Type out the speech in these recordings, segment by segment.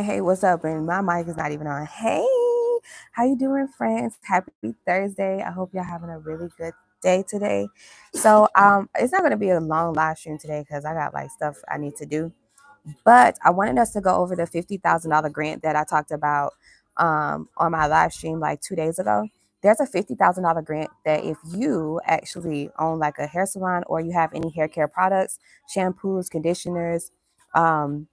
Hey, what's up? And my mic is not even on. Hey, how you doing, friends? Happy Thursday. I hope y'all having a really good day today. It's not gonna be a long live stream today because I got like stuff I need to do. But I wanted us to go over the $50,000 grant that I talked about on my live stream like 2 days ago. There's a $50,000 grant that if you actually own like a hair salon or you have any hair care products, shampoos, conditioners, um,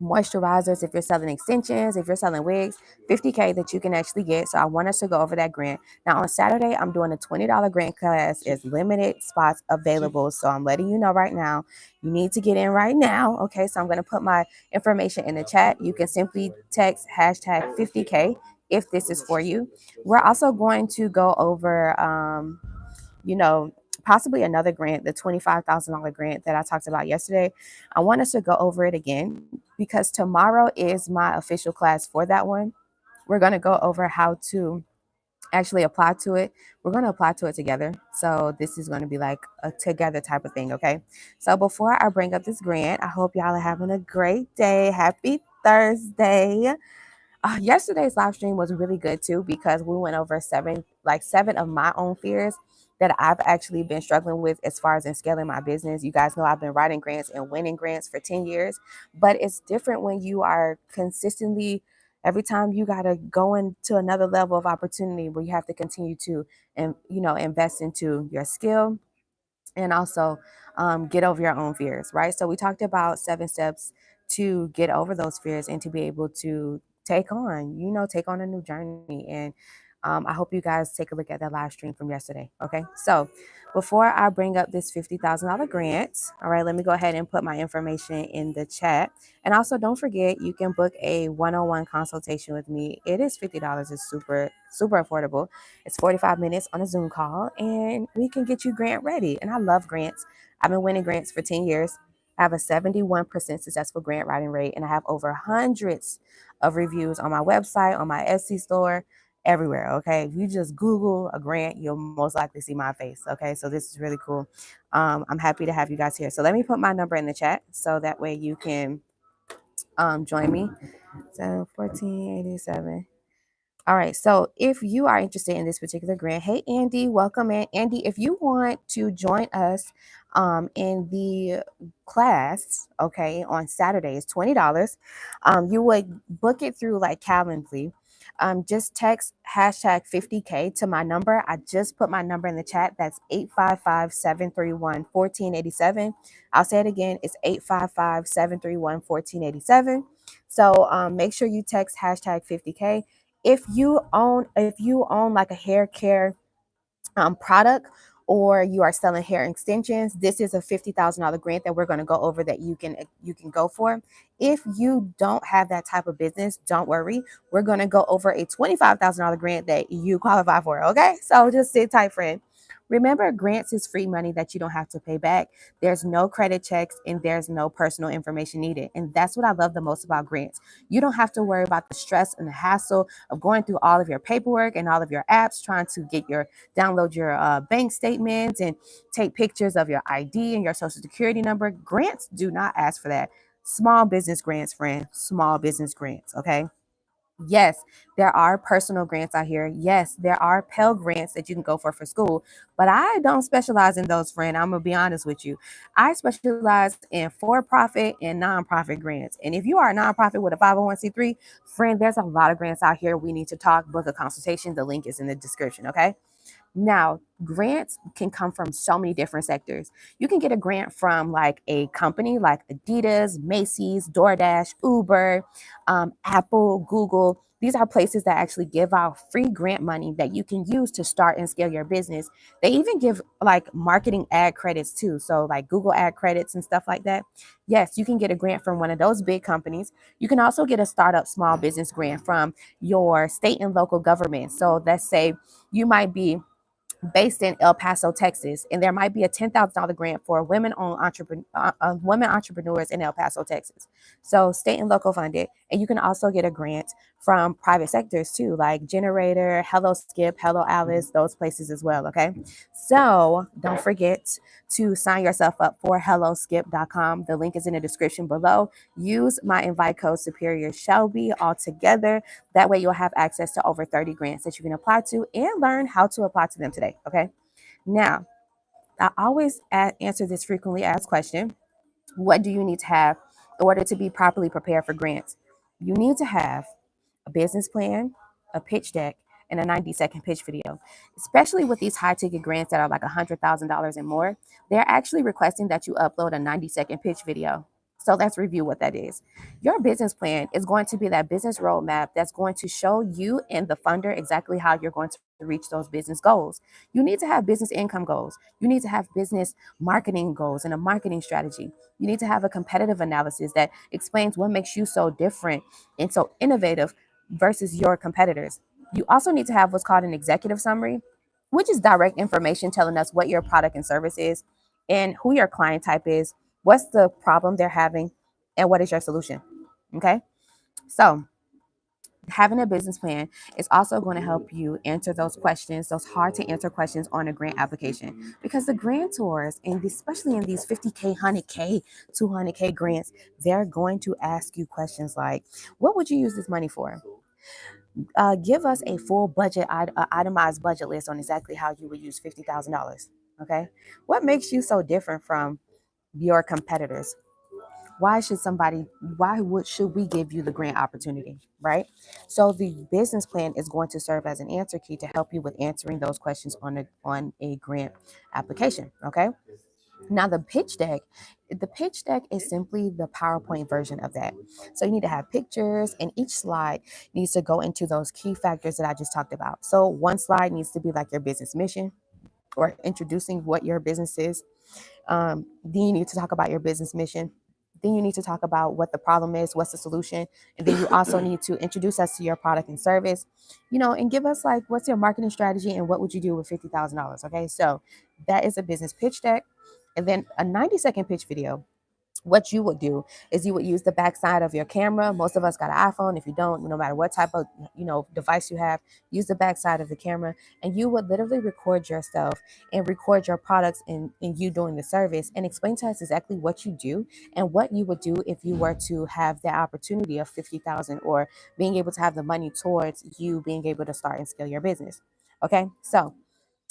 moisturizers, if you're selling extensions, if you're selling wigs, 50K that you can actually get. So I want us to go over that grant. Now on Saturday, I'm doing a $20 grant class. It's limited spots available. So I'm letting you know right now, you need to get in right now. Okay, so I'm going to put my information in the chat. You can simply text hashtag 50K if this is for you. We're also going to go over, you know, possibly another grant, the $25,000 grant that I talked about yesterday. I want us to go over it again because tomorrow is my official class for that one. We're going to go over how to actually apply to it. We're going to apply to it together. So this is going to be like a together type of thing. Okay. So before I bring up this grant, I hope y'all are having a great day. Happy Thursday. Yesterday's live stream was really good too because we went over seven of my own fears that I've actually been struggling with as far as in scaling my business. You guys know I've been writing grants and winning grants for 10 years, but it's different when you are consistently every time you got to go into another level of opportunity where you have to continue to and invest into your skill and also get over your own fears, right? So we talked about 7 steps to get over those fears and to be able to take on a new journey. And I hope you guys take a look at that live stream from yesterday. Okay. So before I bring up this $50,000 grant, all right, let me go ahead and put my information in the chat. And also don't forget, you can book a one-on-one consultation with me. It is $50. It's super, super affordable. It's 45 minutes on a Zoom call and we can get you grant ready. And I love grants. I've been winning grants for 10 years. I have a 71% successful grant writing rate, and I have over hundreds of reviews on my website, on my Etsy store, everywhere. Okay. If you just Google a grant, you'll most likely see my face. Okay. So this is really cool. I'm happy to have you guys here. So let me put my number in the chat so that way you can join me. So 1487. All right. So if you are interested in this particular grant, hey, Andy, welcome in. Andy, if you want to join us in the class, okay, on Saturday, it's $20. You would book it through like Calendly. Just text hashtag 50K to my number. I just put my number in the chat. That's 855-731-1487. I'll say it again. It's 855-731-1487. So make sure you text hashtag 50K. If you own like a hair care product, or you are selling hair extensions, this is a $50,000 grant that we're going to go over that you can go for. If you don't have that type of business, don't worry. We're going to go over a $25,000 grant that you qualify for. Okay, so just sit tight, friend. Remember, grants is free money that you don't have to pay back. There's no credit checks and there's no personal information needed. And that's what I love the most about grants. You don't have to worry about the stress and the hassle of going through all of your paperwork and all of your apps, trying to download your bank statements and take pictures of your ID and your social security number. Grants do not ask for that. Small business grants, friend. Small business grants. Okay. Yes, there are personal grants out here. Yes, there are Pell grants that you can go for school, but I don't specialize in those, friend. I'm gonna be honest with you. I specialize in for-profit and nonprofit grants. And if you are a nonprofit with a 501c3, friend, there's a lot of grants out here. We need to talk, book a consultation. The link is in the description. Okay. Now, grants can come from so many different sectors. You can get a grant from like a company like Adidas, Macy's, DoorDash, Uber, Apple, Google. These are places that actually give out free grant money that you can use to start and scale your business. They even give like marketing ad credits too. So like Google ad credits and stuff like that. Yes, you can get a grant from one of those big companies. You can also get a startup small business grant from your state and local government. So let's say you might be based in El Paso, Texas, and there might be a $10,000 grant for women entrepreneurs in El Paso, Texas. So state and local funded, And you can also get a grant from private sectors too, like Generator, Hello Skip, Hello Alice, those places as well. Okay. So don't forget to sign yourself up for HelloSkip.com. The link is in the description below. Use my invite code Superior Shelby all together. That way you'll have access to over 30 grants that you can apply to and learn how to apply to them today. Okay. Now, I always answer this frequently asked question. What do you need to have in order to be properly prepared for grants? You need to have a business plan, a pitch deck, and a 90-second pitch video. Especially with these high ticket grants that are like $100,000 and more, they're actually requesting that you upload a 90-second pitch video. So let's review what that is. Your business plan is going to be that business roadmap that's going to show you and the funder exactly how you're going to reach those business goals. You need to have business income goals. You need to have business marketing goals and a marketing strategy. You need to have a competitive analysis that explains what makes you so different and so innovative versus your competitors. You also need to have what's called an executive summary, which is direct information telling us what your product and service is and who your client type is, what's the problem they're having, and what is your solution. Okay. So, having a business plan is also going to help you answer those questions, those hard to answer questions on a grant application. Because the grantors, and especially in these 50K, 100K, 200K grants, they're going to ask you questions like, what would you use this money for? Give us a full budget, itemized budget list on exactly how you would use $50,000. Okay. What makes you so different from your competitors? Should we give you the grant opportunity, right? So the business plan is going to serve as an answer key to help you with answering those questions on a grant application. Okay. Now the pitch deck is simply the PowerPoint version of that. So you need to have pictures, and each slide needs to go into those key factors that I just talked about. So one slide needs to be like your business mission or introducing what your business is. Then you need to talk about your business mission. Then you need to talk about what the problem is, what's the solution, and then you also need to introduce us to your product and service, and give us like what's your marketing strategy and what would you do with $50,000. Okay, so that is a business pitch deck, and then a 90-second pitch video. What you would do is you would use the backside of your camera. Most of us got an iPhone. If you don't, no matter what type of device you have, use the backside of the camera, and you would literally record yourself and record your products and you doing the service, and explain to us exactly what you do and what you would do if you were to have the opportunity of 50,000 or being able to have the money towards you being able to start and scale your business. Okay, so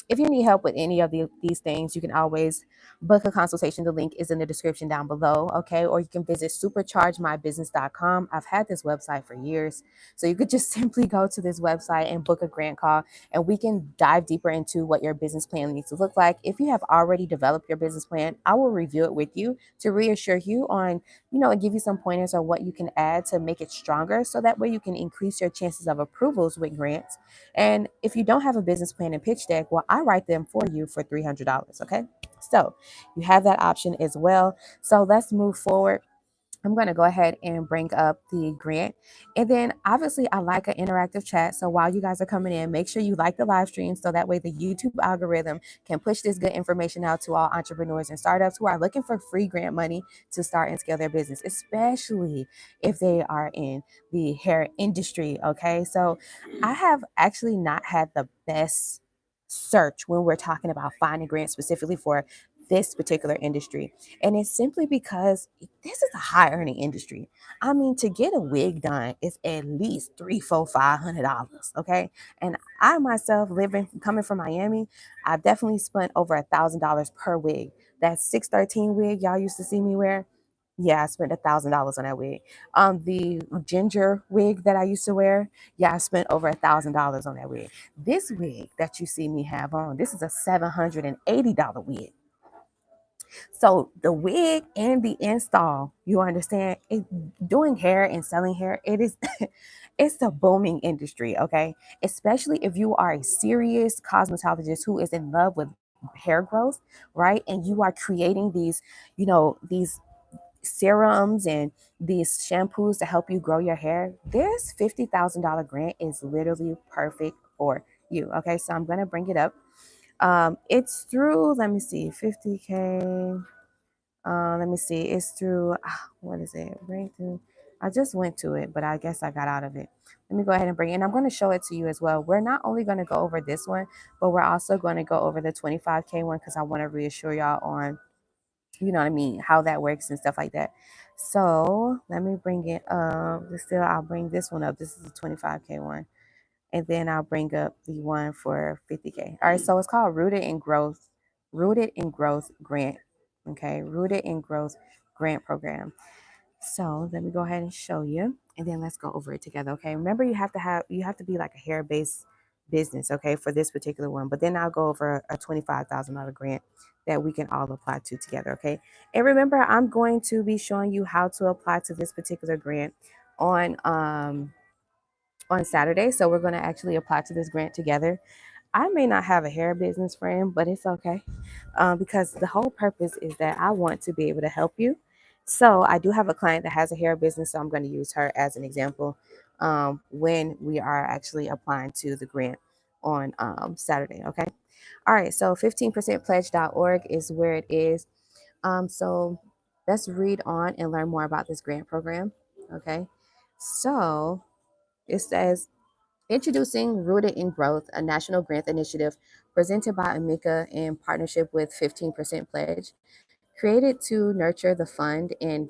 if you need help with any of these things, you can always book a consultation. The link is in the description down below, okay? Or you can visit superchargemybusiness.com. I've had this website for years. So you could just simply go to this website and book a grant call, and we can dive deeper into what your business plan needs to look like. If you have already developed your business plan, I will review it with you to reassure you on, and give you some pointers on what you can add to make it stronger. So that way you can increase your chances of approvals with grants. And if you don't have a business plan and pitch deck, well, I write them for you for $300. Okay. So you have that option as well. So let's move forward. I'm going to go ahead and bring up the grant. And then obviously I like an interactive chat. So while you guys are coming in, make sure you like the live stream so that way the YouTube algorithm can push this good information out to all entrepreneurs and startups who are looking for free grant money to start and scale their business, especially if they are in the hair industry. Okay. So I have actually not had the best search when we're talking about finding grants specifically for this particular industry. And it's simply because this is a high earning industry. I mean, to get a wig done is at least $300, $400, $500. Okay. And I myself coming from Miami, I've definitely spent over $1,000 per wig. That 613 wig y'all used to see me wear. Yeah, I spent $1,000 on that wig. The ginger wig that I used to wear, yeah, I spent over $1,000 on that wig. This wig that you see me have on, this is a $780 wig. So the wig and the install, you understand, doing hair and selling hair, it is it's a booming industry, okay? Especially if you are a serious cosmetologist who is in love with hair growth, right? And you are creating these serums and these shampoos to help you grow your hair. This $50,000 grant is literally perfect for you. Okay, so I'm gonna bring it up. It's through, let me see, 50K. Let me see. It's through, what is it? Bring through. I just went to it, but I guess I got out of it. Let me go ahead and bring it. And I'm going to show it to you as well. We're not only going to go over this one, but we're also going to go over the 25K one because I want to reassure y'all on, you know what I mean, how that works and stuff like that. So let me bring it up. Still, I'll bring this one up. This is the 25K one. And then I'll bring up the one for 50K. All right, so it's called Rooted in Growth Grant. Okay, Rooted in Growth Grant Program. So let me go ahead and show you, and then let's go over it together. Okay, remember you have to be like a hair based business, okay, for this particular one. But then I'll go over a $25,000 grant that we can all apply to together. Okay, and remember, I'm going to be showing you how to apply to this particular grant on on Saturday. So we're going to actually apply to this grant together. I may not have a hair business, friend, but it's okay, because the whole purpose is that I want to be able to help you. So I do have a client that has a hair business, so I'm going to use her as an example when we are actually applying to the grant on Saturday. Okay. All right. So 15percentpledge.org is where it is. So let's read on and learn more about this grant program. Okay. So it says, introducing Rooted in Growth, a national grant initiative presented by Amica in partnership with 15% Pledge, created to nurture the fund and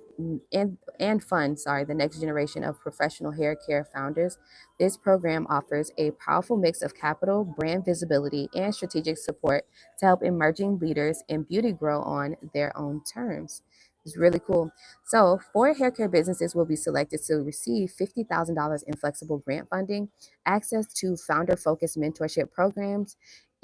fund, the next generation of professional hair care founders. This program offers a powerful mix of capital, brand visibility, and strategic support to help emerging leaders in beauty grow on their own terms. It's really cool. So, four hair care businesses will be selected to receive $50,000 in flexible grant funding, access to founder focused mentorship programs,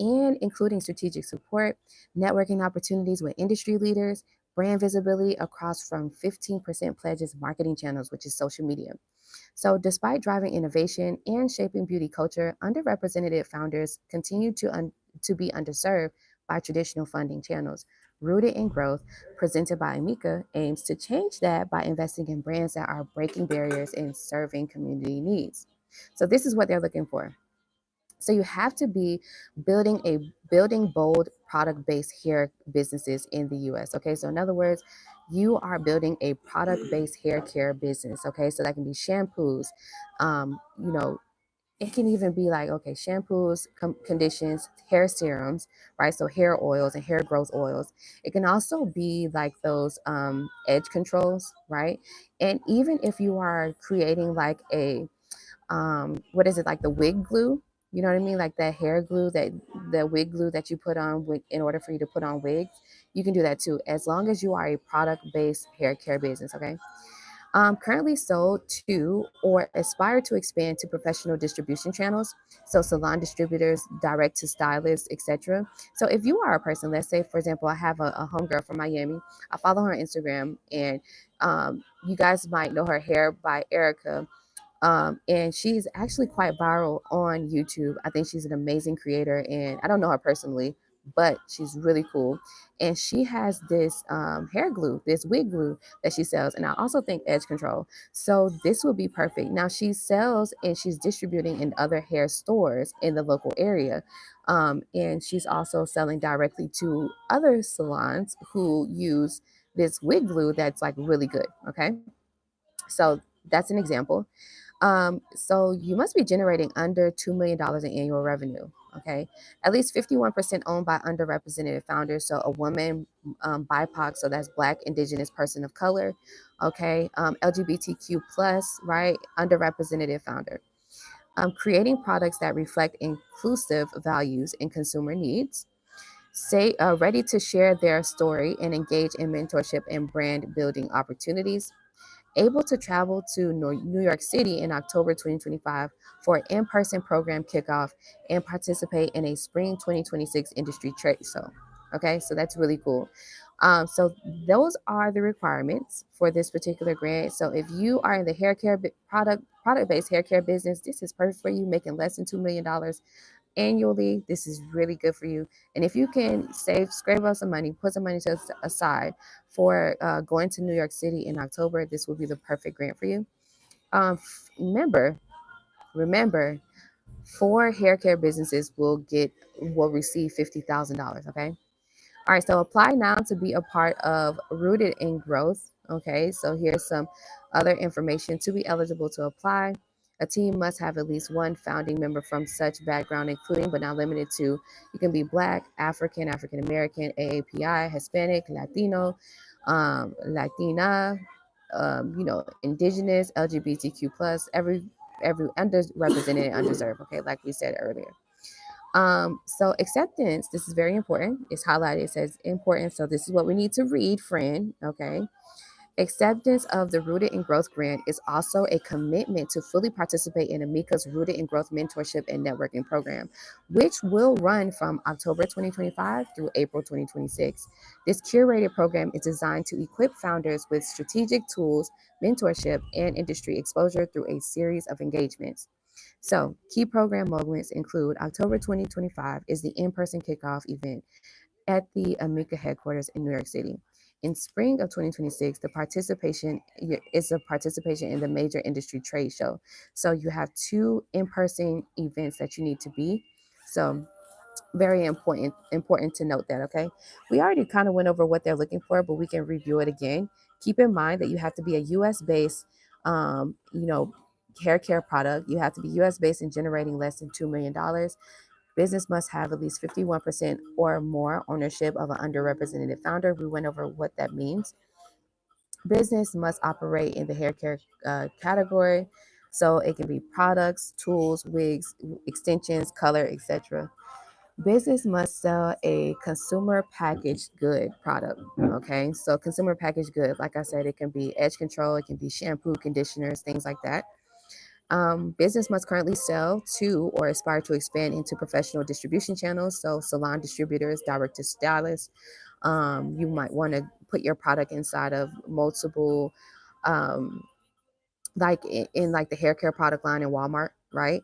and including strategic support, networking opportunities with industry leaders, brand visibility across from 15% Pledge's marketing channels, which is social media. So, despite driving innovation and shaping beauty culture, underrepresented founders continue to be underserved by traditional funding channels. Rooted in Growth, presented by Amika, aims to change that by investing in brands that are breaking barriers and serving community needs. So, this is what they're looking for. So you have to be building bold product-based hair businesses in the US. Okay. So in other words, you are building a product-based hair care business. Okay. So that can be shampoos. You know, it can even be like, okay, shampoos, conditions, hair serums, right? So hair oils and hair growth oils. It can also be like those edge controls, right? And even if you are creating like a what is it, like the wig glue, you know what I mean, like that hair glue, that the wig glue that you put on in order for you to put on wigs, you can do that too, as long as you are a product-based hair care business. Okay. Currently sold to or aspire to expand to professional distribution channels, so salon distributors, direct to stylists, etc. So if you are a person, let's say for example, I have a homegirl from Miami, I follow her on Instagram, and you guys might know her, Hair by Erica, and she's actually quite viral on YouTube. I think she's an amazing creator, and I don't know her personally, but she's really cool. And she has this hair glue, this wig glue that she sells, and I also think edge control. So this would be perfect. Now she sells and she's distributing in other hair stores in the local area, and she's also selling directly to other salons who use this wig glue that's like really good. Okay, so that's an example. So you must be generating under $2 million in annual revenue. Okay. At least 51% owned by underrepresented founders. So a woman, BIPOC, so that's Black, Indigenous, person of color. Okay. LGBTQ plus, right? Underrepresented founder. Creating products that reflect inclusive values and consumer needs. Say, ready to share their story and engage in mentorship and brand building opportunities, able to travel to New York City in October 2025 for an in-person program kickoff and participate in a spring 2026 industry trade show. Okay, so that's really cool. So those are the requirements for this particular grant. So if you are in the hair care product-based hair care business, this is perfect for you, making less than $2 million annually. This is really good for you. And if you can scrape up some money, put some money aside for going to New York City in October, this will be the perfect grant for you. Remember, four hair care businesses will receive $50,000. Okay. All right, so apply now to be a part of Rooted in Growth. Okay, so here's some other information to be eligible to apply. A team must have at least one founding member from such background, including but not limited to, you can be Black, African, African American, AAPI, Hispanic, Latino, Latina, Indigenous, LGBTQ plus, every underrepresented and undeserved. Okay, like we said earlier. So acceptance, this is very important. It's highlighted, it says important. So this is what we need to read, friend. Okay. Acceptance of the Rooted in Growth grant is also a commitment to fully participate in Amika's Rooted in Growth mentorship and networking program, which will run from October 2025 through April 2026. This curated program is designed to equip founders with strategic tools, mentorship, and industry exposure through a series of engagements. So, key program moments include October 2025 is the in-person kickoff event at the Amica headquarters in New York City. In spring of 2026, the participation is a participation in the major industry trade show. So you have two in-person events that you need to be. So very important to note that. Okay, we already kind of went over what they're looking for, but we can review it again. Keep in mind that you have to be a U.S. based, hair care product. You have to be U.S. based and generating less than $2 million. Business must have at least 51% or more ownership of an underrepresented founder. We went over what that means. Business must operate in the hair care category, so it can be products, tools, wigs, extensions, color, etc. Business must sell a consumer packaged good product. Okay, so consumer packaged good, like I said, it can be edge control, it can be shampoo, conditioners, things like that. Business must currently sell to or aspire to expand into professional distribution channels, so salon distributors, direct to stylists. You might want to put your product inside of multiple, um, like in like the hair care product line in Walmart, right?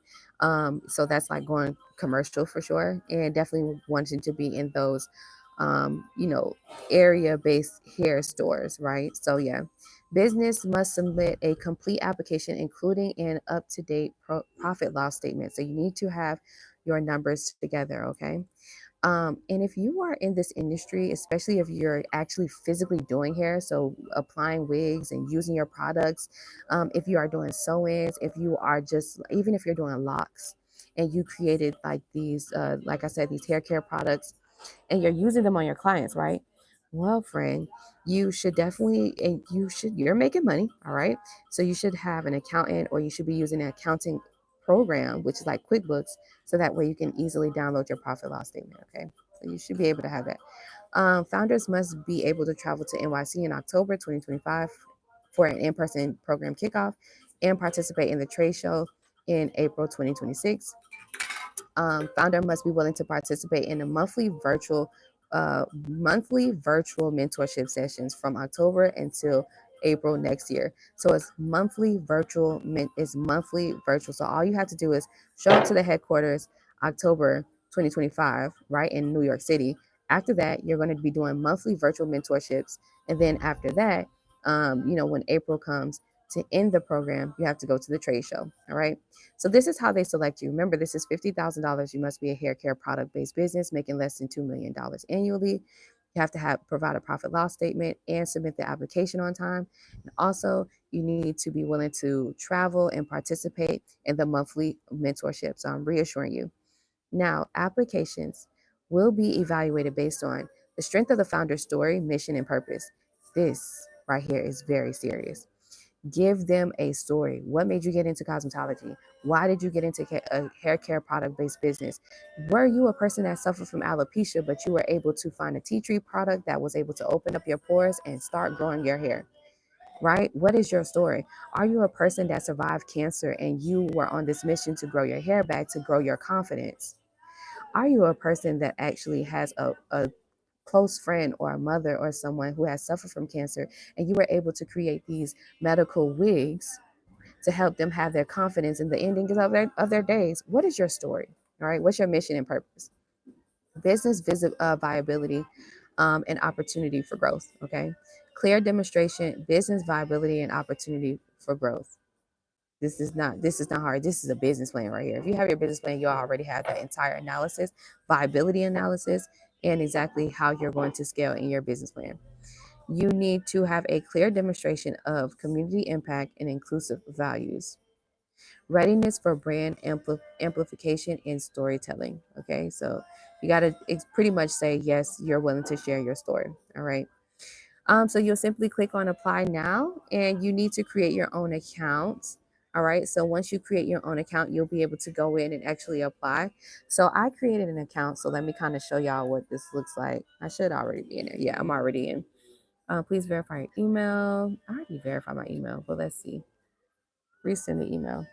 So that's like going commercial for sure, and definitely wanting to be in those, um, you know, area-based hair stores, right? So yeah, business must submit a complete application, including an up-to-date profit loss statement. So you need to have your numbers together, okay? And if you are in this industry, especially if you're actually physically doing hair, so applying wigs and using your products, if you are doing sew-ins, if you are just, even if you're doing locks and you created like these, like I said, these hair care products and you're using them on your clients, right? Well, friend, you should definitely, and you're making money, all right? So you should have an accountant or you should be using an accounting program, which is like QuickBooks, so that way you can easily download your profit loss statement, okay? So you should be able to have that. Founders must be able to travel to NYC in October 2025 for an in-person program kickoff and participate in the trade show in April 2026. Founder must be willing to participate in a monthly virtual mentorship sessions from October until April next year. So it's monthly virtual. It's monthly virtual. So all you have to do is show up to the headquarters October 2025, right, in New York City. After that, you're going to be doing monthly virtual mentorships, and then after that, when April comes to end the program, you have to go to the trade show. All right. So this is how they select you. Remember, this is $50,000. You must be a hair care product-based business making less than $2 million annually. You have to provide a profit loss statement and submit the application on time. And also, you need to be willing to travel and participate in the monthly mentorship. So I'm reassuring you. Now, applications will be evaluated based on the strength of the founder's story, mission, and purpose. This right here is very serious. Give them a story. What made you get into cosmetology? Why did you get into a hair care product based business? Were you a person that suffered from alopecia, but you were able to find a tea tree product that was able to open up your pores and start growing your hair? Right? What is your story? Are you a person that survived cancer and you were on this mission to grow your hair back, to grow your confidence? Are you a person that actually has a close friend or a mother or someone who has suffered from cancer and you were able to create these medical wigs to help them have their confidence in the endings of their days? What is your story? All right, what's your mission and purpose? Business viability and opportunity for growth. Okay, clear demonstration, business viability and opportunity for growth. This is not hard. This is a business plan right here. If you have your business plan, you already have that entire analysis, viability analysis, and exactly how you're going to scale in your business plan. You need to have a clear demonstration of community impact and inclusive values. Readiness for brand amplification and storytelling. Okay, so you got to pretty much say, yes, you're willing to share your story. All right. So you'll simply click on apply now, and you need to create your own account. All right. So once you create your own account, you'll be able to go in and actually apply. So I created an account. So let me kind of show y'all what this looks like. I should already be in there. Yeah, I'm already in. Please verify your email. I already verified my email, but let's see. Resend the email.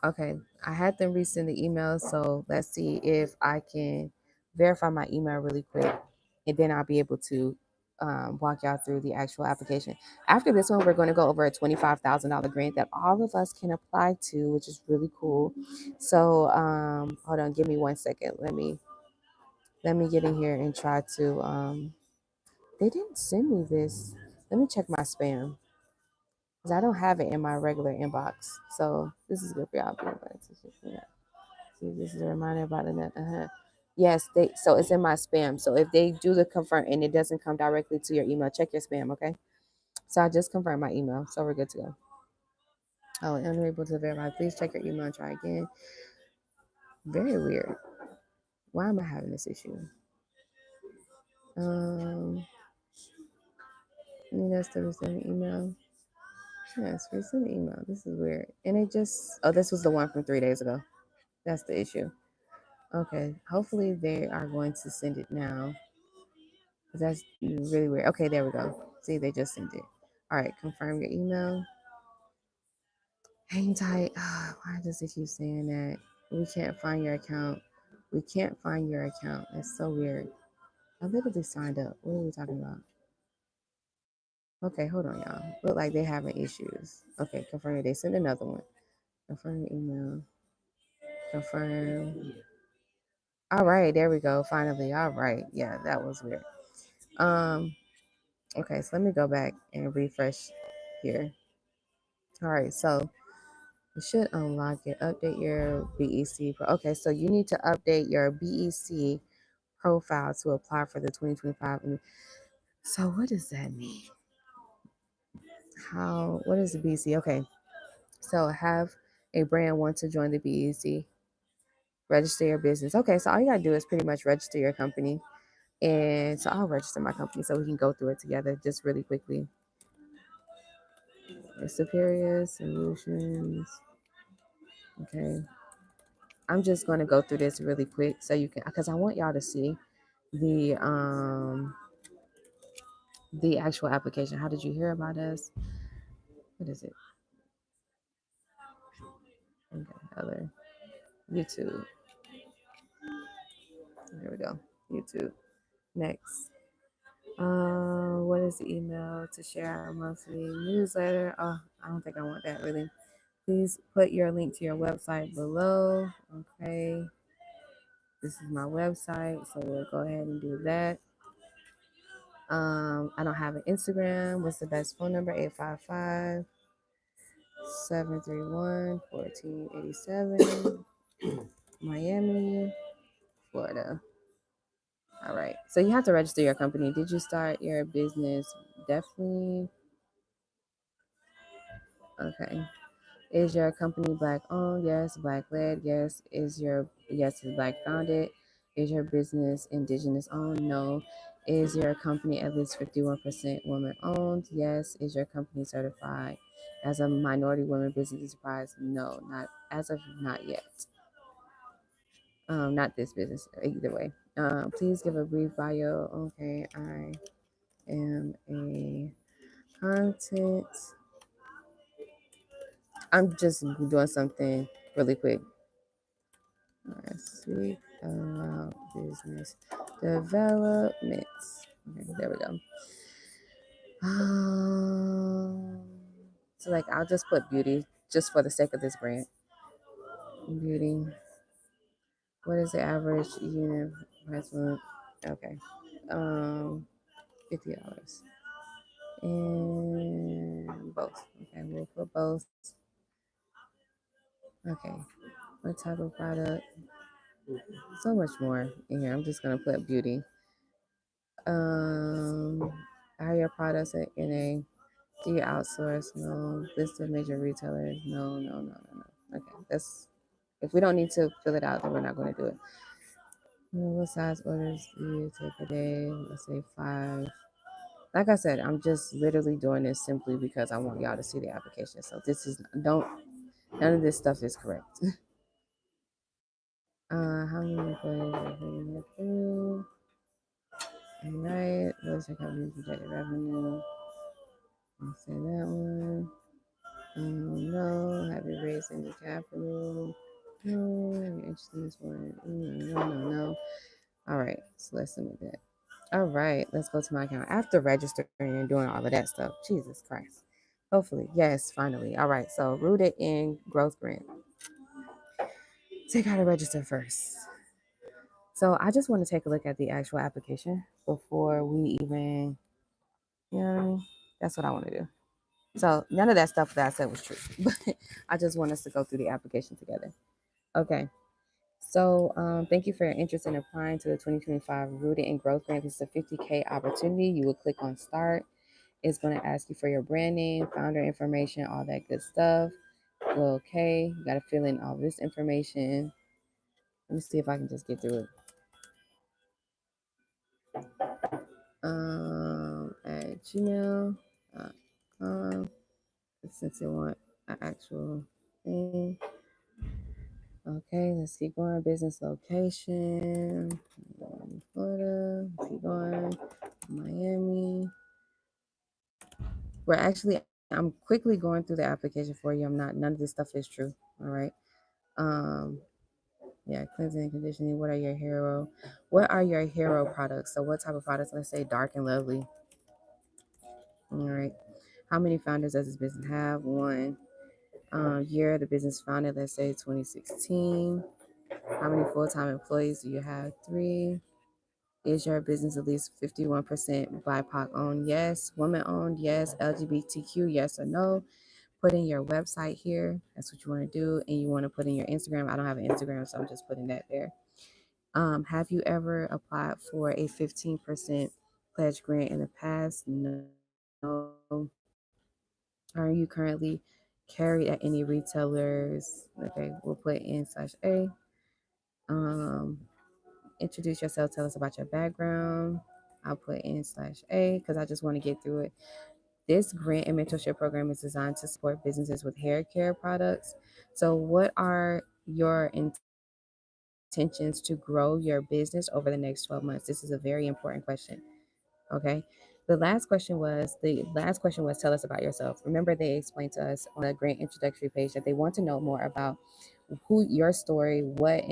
Okay, I had them resend the email, so let's see if I can verify my email really quick, and then I'll be able to walk y'all through the actual application. After this one, we're going to go over a $25,000 grant that all of us can apply to, which is really cool. So hold on, give me 1 second. Let me get in here and try to. They didn't send me this. Let me check my spam because I don't have it in my regular inbox. So this is good for y'all. See, this is a reminder about it. Yes, they. So it's in my spam. So if they do the confirm and it doesn't come directly to your email, check your spam. Okay. So I just confirmed my email, so we're good to go. Oh, unable to verify. Please check your email and try again. Very weird. Why am I having this issue? Need us to resend the email. Yes, resend the email. This is weird. And it just. Oh, this was the one from 3 days ago. That's the issue. Okay. Hopefully they are going to send it now. That's really weird. Okay, there we go. See, they just sent it. All right, confirm your email. Hang tight. Why does it keep saying that? We can't find your account. We can't find your account. That's so weird. I literally signed up. What are we talking about? Okay, hold on, y'all. Look like they're having issues. Okay, confirm. They sent another one. Confirm your email. Confirm. All right, there we go. Finally. All right. Yeah, that was weird. Okay, so let me go back and refresh here. All right, so you should unlock it. Update your BEC. Okay, so you need to update your BEC profile to apply for the 2025. So what does that mean? What is the BEC? Okay, so have a brand want to join the BEC, register your business. Okay, so all you gotta do is pretty much register your company. And so I'll register my company so we can go through it together just really quickly. Superior Solutions. Okay. I'm just going to go through this really quick so you can, because I want y'all to see the actual application. How did you hear about us? What is it? Okay, other YouTube. There we go. YouTube. Next. What is the email to share our monthly newsletter? Oh, I don't think I want that really. Please put your link to your website below. Okay. This is my website, so we'll go ahead and do that. I don't have an Instagram. What's the best phone number? 855 731 1487. Miami, Florida. All right. So you have to register your company. Did you start your business? Definitely. Okay. Is your company black owned? Yes. Black led? Yes. Is black founded? Is your business indigenous owned? No. Is your company at least 51% woman owned? Yes. Is your company certified as a minority women business enterprise? No, not yet. Not this business, either way. Please give a brief bio. Okay, I am a content. I'm just doing something really quick. Speak about business development. Okay, there we go. So like I'll just put beauty just for the sake of this brand. Beauty. What is the average unit price point? Okay. $50. And both. Okay, we'll put both. Okay. What type of product? So much more in here. I'm just gonna put beauty. Um, are your products in a do you outsource? No. List of major retailers? No, no, no, no, no. Okay, that's if we don't need to fill it out, then we're not going to do it. What size orders do you take a day? Let's say 5. Like I said, I'm just literally doing this simply because I want y'all to see the application. So this is don't none of this stuff is correct. How many employees are bringing it through? All right. What's your company's projected revenue? Let's say that one. No. Have you raised any capital? No. Have you interested in this one? No, no, no. All right. So let's submit that. All right. Let's go to my account. After registering and doing all of that stuff. Jesus Christ. Hopefully. Yes, finally. All right. So rooted in growth grant. So you gotta register first. So I just want to take a look at the actual application before we even, you know what I mean? That's what I want to do. So none of that stuff that I said was true, but I just want us to go through the application together. Okay. So thank you for your interest in applying to the 2025 Rooted in Growth Grant. This is a 50K opportunity. You will click on Start. It's going to ask you for your brand name, founder information, all that good stuff. Go okay. You got to fill in all this information. Let me see if I can just get through it. At gmail.com. Since they want an actual thing. Okay, let's keep going. Business location, Florida. Let's keep going. Miami. I'm quickly going through the application for you. None of this stuff is true. All right. Um, yeah, cleansing and conditioning. What are your hero products? So what type of products? Let's say dark and lovely. All right. How many founders does this business have? One. Year the business founded, let's say 2016. How many full-time employees do you have? 3. Is your business at least 51% BIPOC owned? Yes. Woman owned? Yes. LGBTQ? Yes or no? Put in your website here. That's what you want to do. And you want to put in your Instagram. I don't have an Instagram, so I'm just putting that there. Have you ever applied for a 15% pledge grant in the past? No. Are you currently carried at any retailers? Okay, we'll put in/A. Um, Introduce yourself. Tell us about your background. I'll put in/A because I just want to get through it. This grant and mentorship program is designed to support businesses with hair care products. So, what are your intentions to grow your business over the next 12 months? This is a very important question. Okay. The last question was tell us about yourself. Remember, they explained to us on the grant introductory page that they want to know more about who your story, what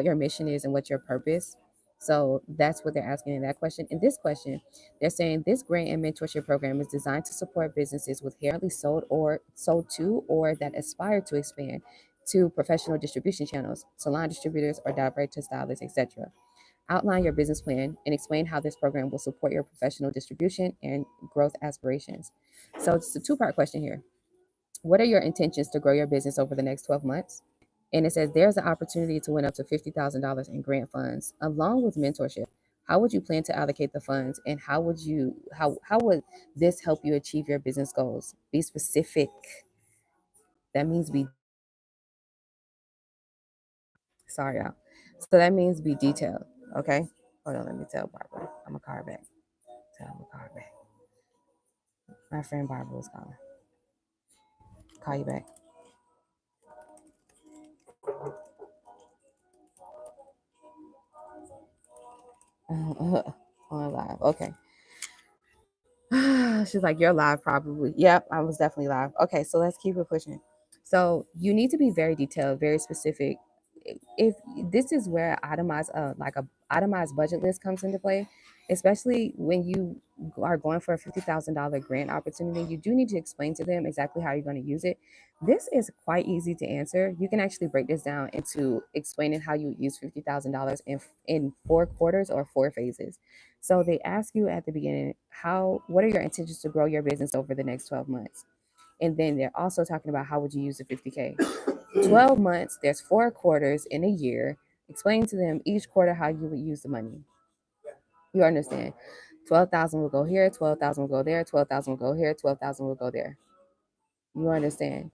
your mission is and what your purpose. So that's what they're asking in that question. In this question, they're saying this grant and mentorship program is designed to support businesses with hair sold to or that aspire to expand to professional distribution channels, salon distributors or direct to stylists, etc. Outline your business plan and explain how this program will support your professional distribution and growth aspirations. So it's a two-part question here. What are your intentions to grow your business over the next 12 months? And it says there's an opportunity to win up to $50,000 in grant funds along with mentorship. How would you plan to allocate the funds and how would this help you achieve your business goals? Be specific. That means be sorry, y'all. So that means be detailed. Okay. Hold on, let me tell Barbara. I'm gonna call her back. Tell him to call her back. My friend Barbara was calling. Call you back. On live. Okay. She's like, you're live probably. Yep, I was definitely live. Okay, so let's keep it pushing. So you need to be very detailed, very specific. If this is where a itemized budget list comes into play, especially when you are going for a $50,000 grant opportunity, you do need to explain to them exactly how you're going to use it. This is quite easy to answer. You can actually break this down into explaining how you would use $50,000 in 4 quarters or 4 phases. So they ask you at the beginning, what are your intentions to grow your business over the next 12 months? And then they're also talking about how would you use the 50K. 12 months, there's 4 quarters in a year. Explain to them each quarter how you would use the money. You understand? 12,000 will go here, 12,000 will go there, 12,000 will go here, 12,000 will go there. You understand?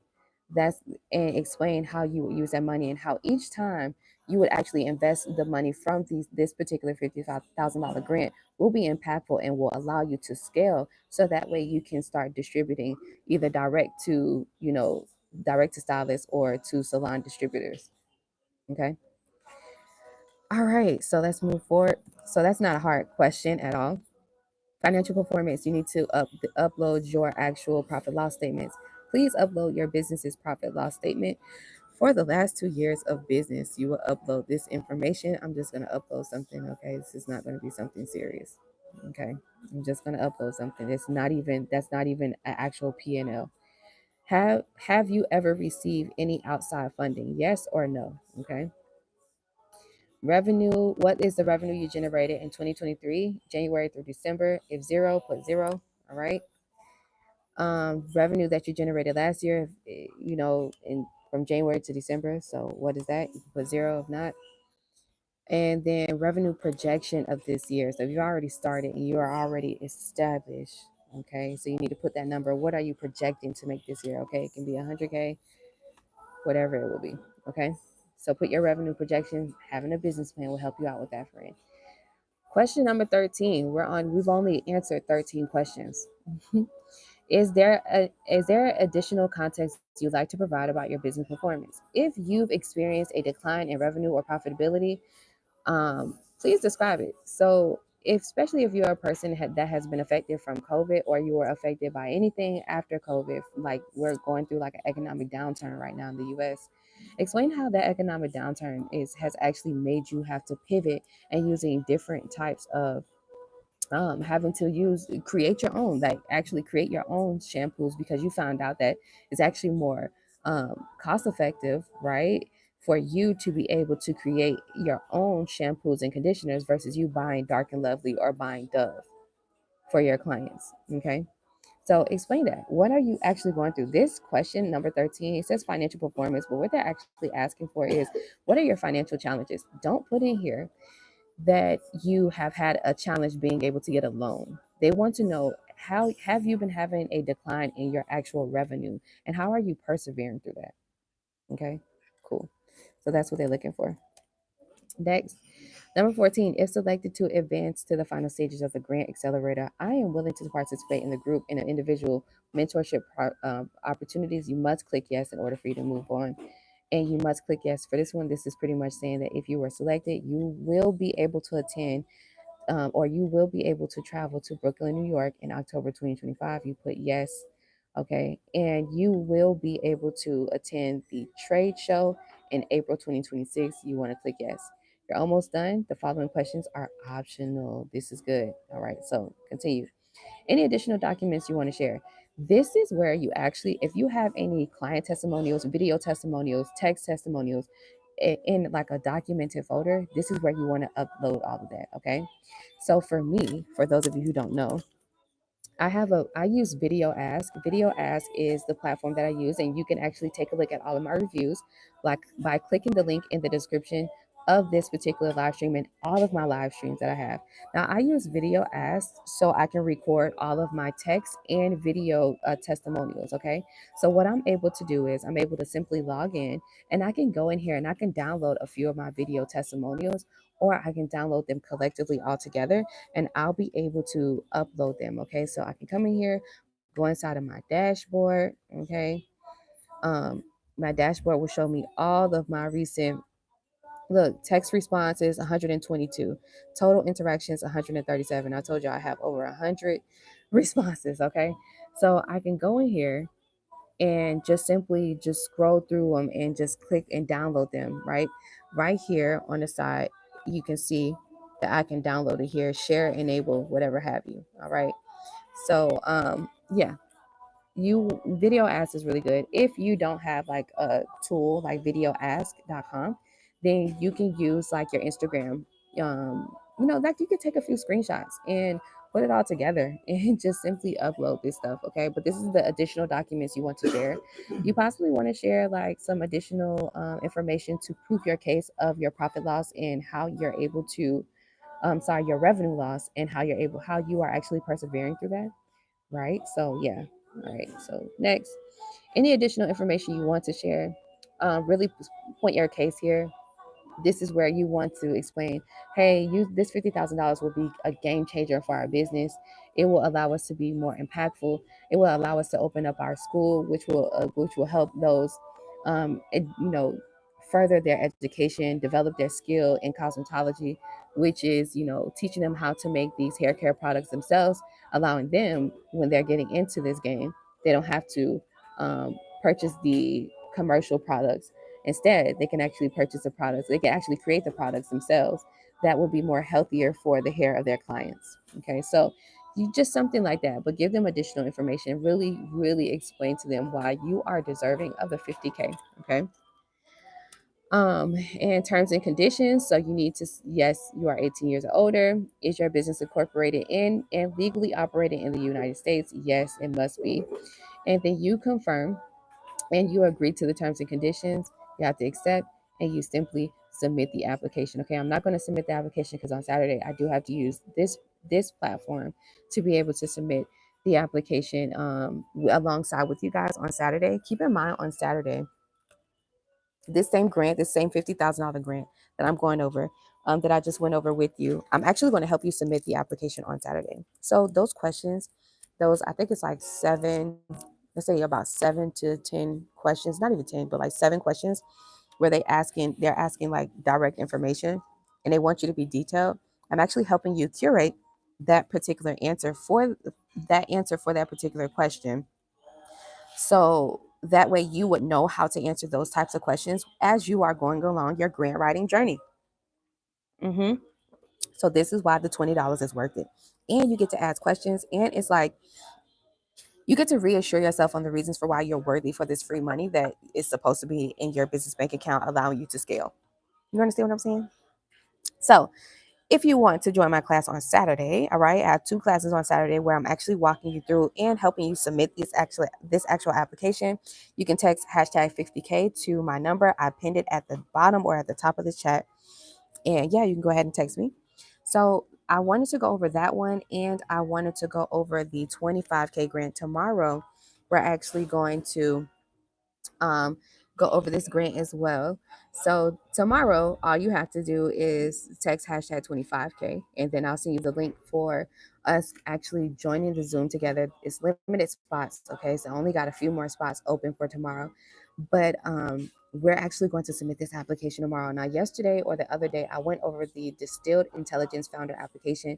That's and explain how you would use that money and how each time you would actually invest the money from this particular $55,000 grant will be impactful and will allow you to scale so that way you can start distributing either direct to stylists or to salon distributors. Okay. All right. So let's move forward. So that's not a hard question at all. Financial performance, you need to upload your actual profit loss statements. Please upload your business's profit loss statement. For the last 2 years of business, you will upload this information. I'm just going to upload something, okay? This is not going to be something serious, okay? I'm just going to upload something. That's not even an actual P&L. Have you ever received any outside funding? Yes or no, okay? Revenue, what is the revenue you generated in 2023, January through December? If zero, put zero. All right. Revenue that you generated last year, in from January to December. So what is that? You can put zero if not. And then revenue projection of this year. So if you already started and you are already established, okay, so you need to put that number. What are you projecting to make this year? Okay, it can be 100K, whatever it will be. Okay. So put your revenue projection. Having a business plan will help you out with that, friend. Question number 13. We've only answered 13 questions. Is there additional context you'd like to provide about your business performance? If you've experienced a decline in revenue or profitability, please describe it. So, especially if you're a person that has been affected from COVID or you were affected by anything after COVID, like we're going through like an economic downturn right now in the U.S. Explain how that economic downturn has actually made you have to pivot and using different types of having to create your own, like actually create your own shampoos because you found out that it's actually more cost effective, right? For you to be able to create your own shampoos and conditioners versus you buying Dark and Lovely or buying Dove for your clients. Okay. So explain that. What are you actually going through? This question, number 13, it says financial performance, but what they're actually asking for is what are your financial challenges? Don't put in here that you have had a challenge being able to get a loan. They want to know how have you been having a decline in your actual revenue and how are you persevering through that? Okay, cool. So that's what they're looking for. Next, number 14, if selected to advance to the final stages of the grant accelerator, I am willing to participate in the group and the individual mentorship opportunities. You must click yes in order for you to move on. And you must click yes for this one. This is pretty much saying that if you were selected, you will be able to attend or you will be able to travel to Brooklyn, New York in October 2025. You put yes. Okay. And you will be able to attend the trade show in April 2026. You want to click yes. You're almost done. The following questions are optional. This is good. All right. So continue. Any additional documents you want to share? This is where you actually, if you have any client testimonials, video testimonials, text testimonials in like a documented folder, this is where you want to upload all of that. Okay. So for me, for those of you who don't know, I use Video Ask. Video Ask is the platform that I use, and you can actually take a look at all of my reviews, like by clicking the link in the description of this particular live stream and all of my live streams that I have. Now I use Video Ask so I can record all of my text and video testimonials. Okay, so what I'm able to do is I'm able to simply log in and I can go in here and I can download a few of my video testimonials, or I can download them collectively all together and I'll be able to upload them. Okay, so I can come in here, go inside of my dashboard. Okay, my dashboard will show me all of my recent text responses 122, total interactions 137. I told you I have over 100 responses. Okay, so I can go in here and just simply just scroll through them and just click and download them. Right here on the side you can see that I can download it here, share, enable, whatever have you. All right, so yeah, Video Ask is really good. If you don't have like a tool like videoask.com, then you can use like your Instagram. Like you can take a few screenshots and put it all together and just simply upload this stuff. Okay, but this is the additional documents you want to share. You possibly want to share like some additional information to prove your case of your profit loss and how you're able to your revenue loss, and how you are actually persevering through that, right? So yeah. All right, so next, any additional information you want to share, really point your case here. This is where you want to explain, hey, this $50,000 will be a game changer for our business. It will allow us to be more impactful. It will allow us to open up our school, which will help those, further their education, develop their skill in cosmetology, which is, teaching them how to make these hair care products themselves, allowing them, when they're getting into this game, they don't have to purchase the commercial products. Instead, they can actually purchase the products. They can actually create the products themselves that will be more healthier for the hair of their clients. Okay, so you just something like that, but give them additional information. Really, really explain to them why you are deserving of the 50K. Okay. And terms and conditions. So you need to, yes, you are 18 years or older. Is your business incorporated in and legally operating in the United States? Yes, it must be. And then you confirm and you agree to the terms and conditions. You have to accept, and you simply submit the application. Okay, I'm not going to submit the application because on Saturday I do have to use this platform to be able to submit the application alongside with you guys on Saturday. Keep in mind on Saturday, this same $50,000 grant that I'm going over, that I just went over with you, I'm actually going to help you submit the application on Saturday. So those questions, I think it's like seven, let's say about 7 to 10 questions, not even 10, but like 7 questions where they're asking like direct information and they want you to be detailed. I'm actually helping you curate that particular answer for that particular question, so that way you would know how to answer those types of questions as you are going along your grant writing journey. hmm So this is why the $20 is worth it. And you get to ask questions, and it's like you get to reassure yourself on the reasons for why you're worthy for this free money that is supposed to be in your business bank account, allowing you to scale. You understand what I'm saying? So if you want to join my class on Saturday, all right, I have 2 classes on Saturday where I'm actually walking you through and helping you submit this actual application. You can text hashtag 50K to my number. I pinned it at the bottom or at the top of the chat. And yeah, you can go ahead and text me. So I wanted to go over that one, and I wanted to go over the 25K grant tomorrow. We're actually going to um, go over this grant as well. So tomorrow, all you have to do is text hashtag 25K, and then I'll send you the link for us actually joining the Zoom together. It's limited spots, okay? So I only got a few more spots open for tomorrow, but we're actually going to submit this application tomorrow. Now, yesterday or the other day, I went over the Distilled Intelligence Founder application.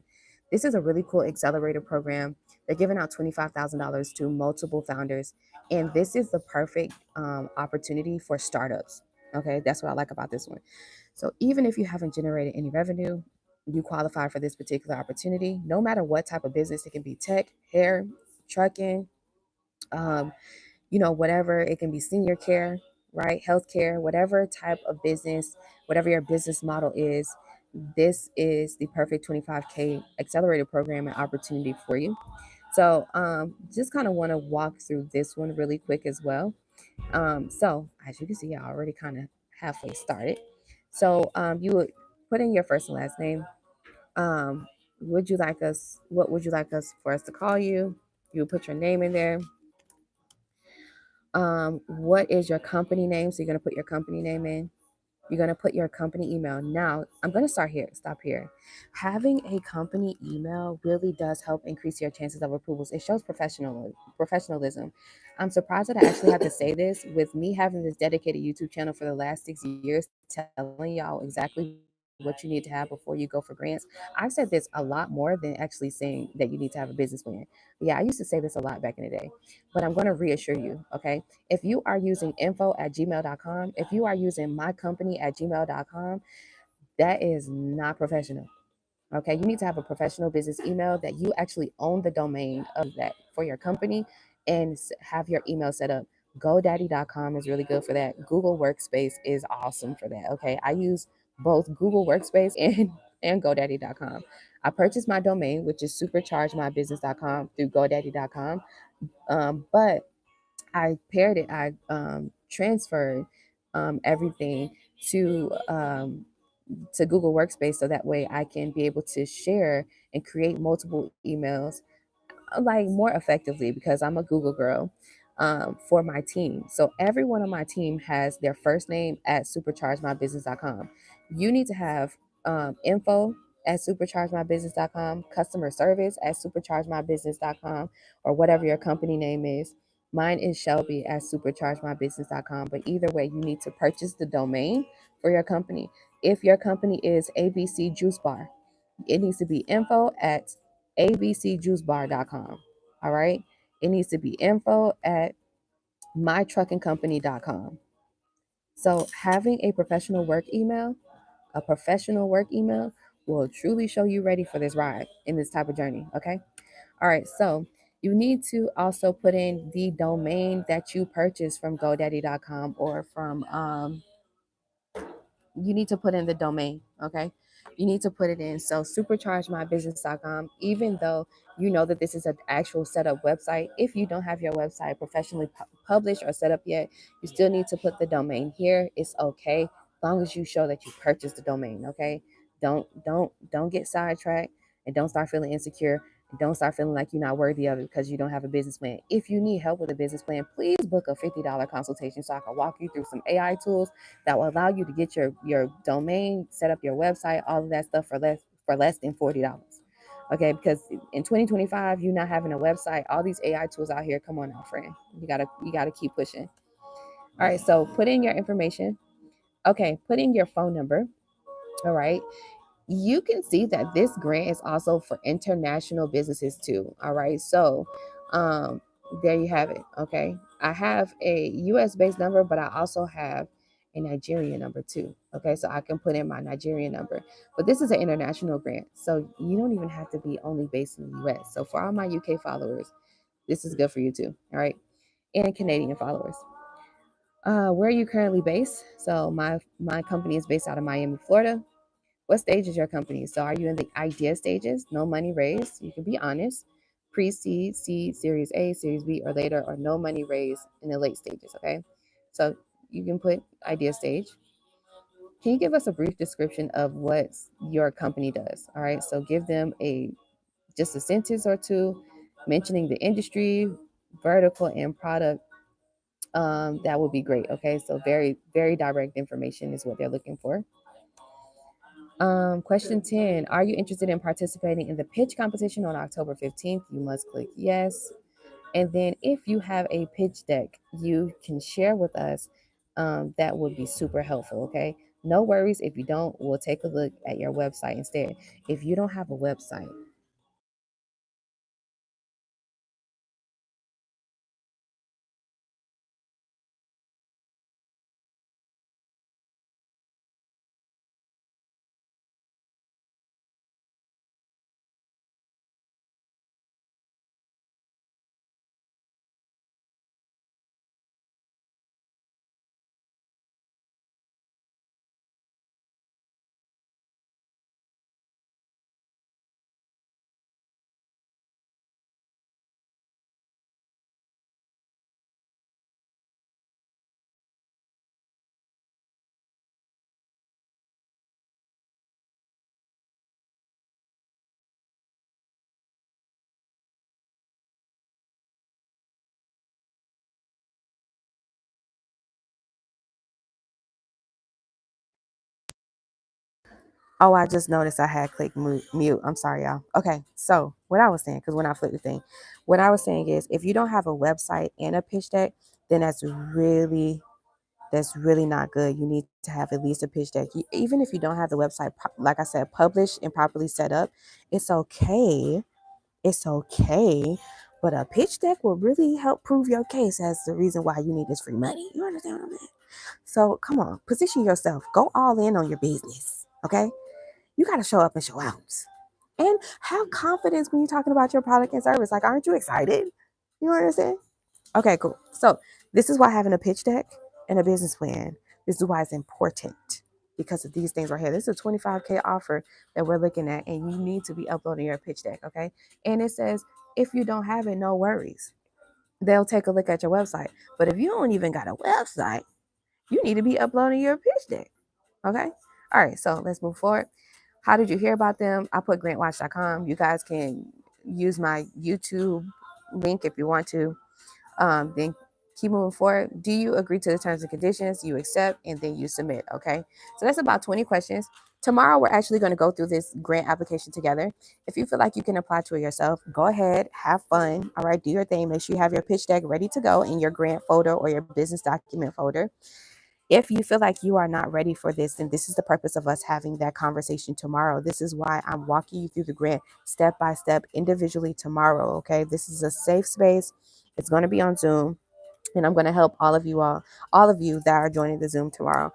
This is a really cool accelerator program. They're giving out $25,000 to multiple founders, and this is the perfect opportunity for startups. Okay, that's what I like about this one. So even if you haven't generated any revenue, you qualify for this particular opportunity. No matter what type of business, it can be tech, hair, trucking, um, whatever. It can be senior care, right? Healthcare, whatever type of business, whatever your business model is. This is the perfect 25K accelerator program and opportunity for you. So just kind of want to walk through this one really quick as well. So as you can see, I already kind of halfway started. So you would put in your first and last name. Um, what would you like us for us to call you? You would put your name in there. What is your company name? So you're going to put your company name in. You're going to put your company email. Now, I'm going to stop here. Having a company email really does help increase your chances of approvals. It shows professionalism. I'm surprised that I actually had to say this with me having this dedicated YouTube channel for the last 6 years, telling y'all exactly what you need to have before you go for grants. I've said this a lot more than actually saying that you need to have a business plan. Yeah, I used to say this a lot back in the day, but I'm going to reassure you, okay? If you are using info@gmail.com, if you are using mycompany@gmail.com, that is not professional. Okay, you need to have a professional business email that you actually own the domain of that for your company and have your email set up. GoDaddy.com is really good for that. Google Workspace is awesome for that. Okay, I use both Google Workspace and and GoDaddy.com. I purchased my domain, which is superchargemybusiness.com through GoDaddy.com. But I paired it, I transferred everything to Google Workspace so that way I can be able to share and create multiple emails like more effectively because I'm a Google girl for my team. So everyone on my team has their first name at superchargemybusiness.com. You need to have info at superchargemybusiness.com, customer service at superchargemybusiness.com, or whatever your company name is. Mine is Shelby at superchargemybusiness.com. But either way, you need to purchase the domain for your company. If your company is ABC Juice Bar, it needs to be info at abcjuicebar.com. All right. It needs to be info at mytruckingcompany.com. So having a professional work email will truly show you ready for this ride in this type of journey. Okay. All right. So you need to also put in the domain that you purchased from GoDaddy.com or from you need to put in the domain, okay? You need to put it in. So superchargemybusiness.com, even though you know that this is an actual setup website, if you don't have your website professionally published or set up yet, you still need to put the domain here. It's okay, as long as you show that you purchased the domain, okay? Don't get sidetracked and don't start feeling insecure. Don't start feeling like you're not worthy of it because you don't have a business plan. If you need help with a business plan, please book a $50 consultation so I can walk you through some AI tools that will allow you to get your domain, set up your website, all of that stuff for less than $40. Okay, because in 2025, you not having a website, all these AI tools out here, come on now, friend. You gotta keep pushing. All right, so put in your information. Okay, put in your phone number. All right. You can see that this grant is also for international businesses too. All right. So there you have it. Okay. I have a US based number, but I also have a Nigerian number too. Okay. So I can put in my Nigerian number. But this is an international grant. So you don't even have to be only based in the US. So for all my UK followers, this is good for you too. All right. And Canadian followers. Where are you currently based? So my company is based out of Miami, Florida. What stage is your company? So are you in the idea stages? No money raised. You can be honest. Pre-seed, seed, series A, series B, or later, or no money raised in the late stages. Okay. So you can put idea stage. Can you give us a brief description of what your company does? All right. So give them just a sentence or two mentioning the industry, vertical, and product. That would be great. Okay. So very, very direct information is what they're looking for. Question 10. Are you interested in participating in the pitch competition on October 15th? You must click yes. And then if you have a pitch deck, you can share with us. That would be super helpful. Okay. No worries. If you don't, we'll take a look at your website instead. If you don't have a website, oh, I just noticed I had clicked mute. I'm sorry, y'all. Okay, so what I was saying, because when I flipped the thing, what I was saying is if you don't have a website and a pitch deck, then that's really not good. You need to have at least a pitch deck. Even if you don't have the website, like I said, published and properly set up, it's okay. It's okay. But a pitch deck will really help prove your case as the reason why you need this free money. You understand what I'm saying? So come on, position yourself. Go all in on your business. Okay? You got to show up and show out. And have confidence when you're talking about your product and service. Like, aren't you excited? You understand? Okay, cool. So this is why having a pitch deck and a business plan, this is why it's important. because of these things right here. This is a 25K offer that we're looking at, and you need to be uploading your pitch deck, okay? And it says, if you don't have it, no worries. They'll take a look at your website. But if you don't even got a website, you need to be uploading your pitch deck, okay? All right, so let's move forward. How did you hear about them? I put grantwatch.com. You guys can use my YouTube link if you want to. Then keep moving forward. Do you agree to the terms and conditions? You accept, and then you submit. Okay. So that's about 20 questions. Tomorrow, we're actually going to go through this grant application together. If you feel like you can apply to it yourself, go ahead, have fun. All right, do your thing. Make sure you have your pitch deck ready to go in your grant folder or your business document folder. If you feel like you are not ready for this, then this is the purpose of us having that conversation tomorrow. This is why I'm walking you through the grant step by step individually tomorrow. Okay. This is a safe space. It's going to be on Zoom, and I'm going to help all of you that are joining the Zoom tomorrow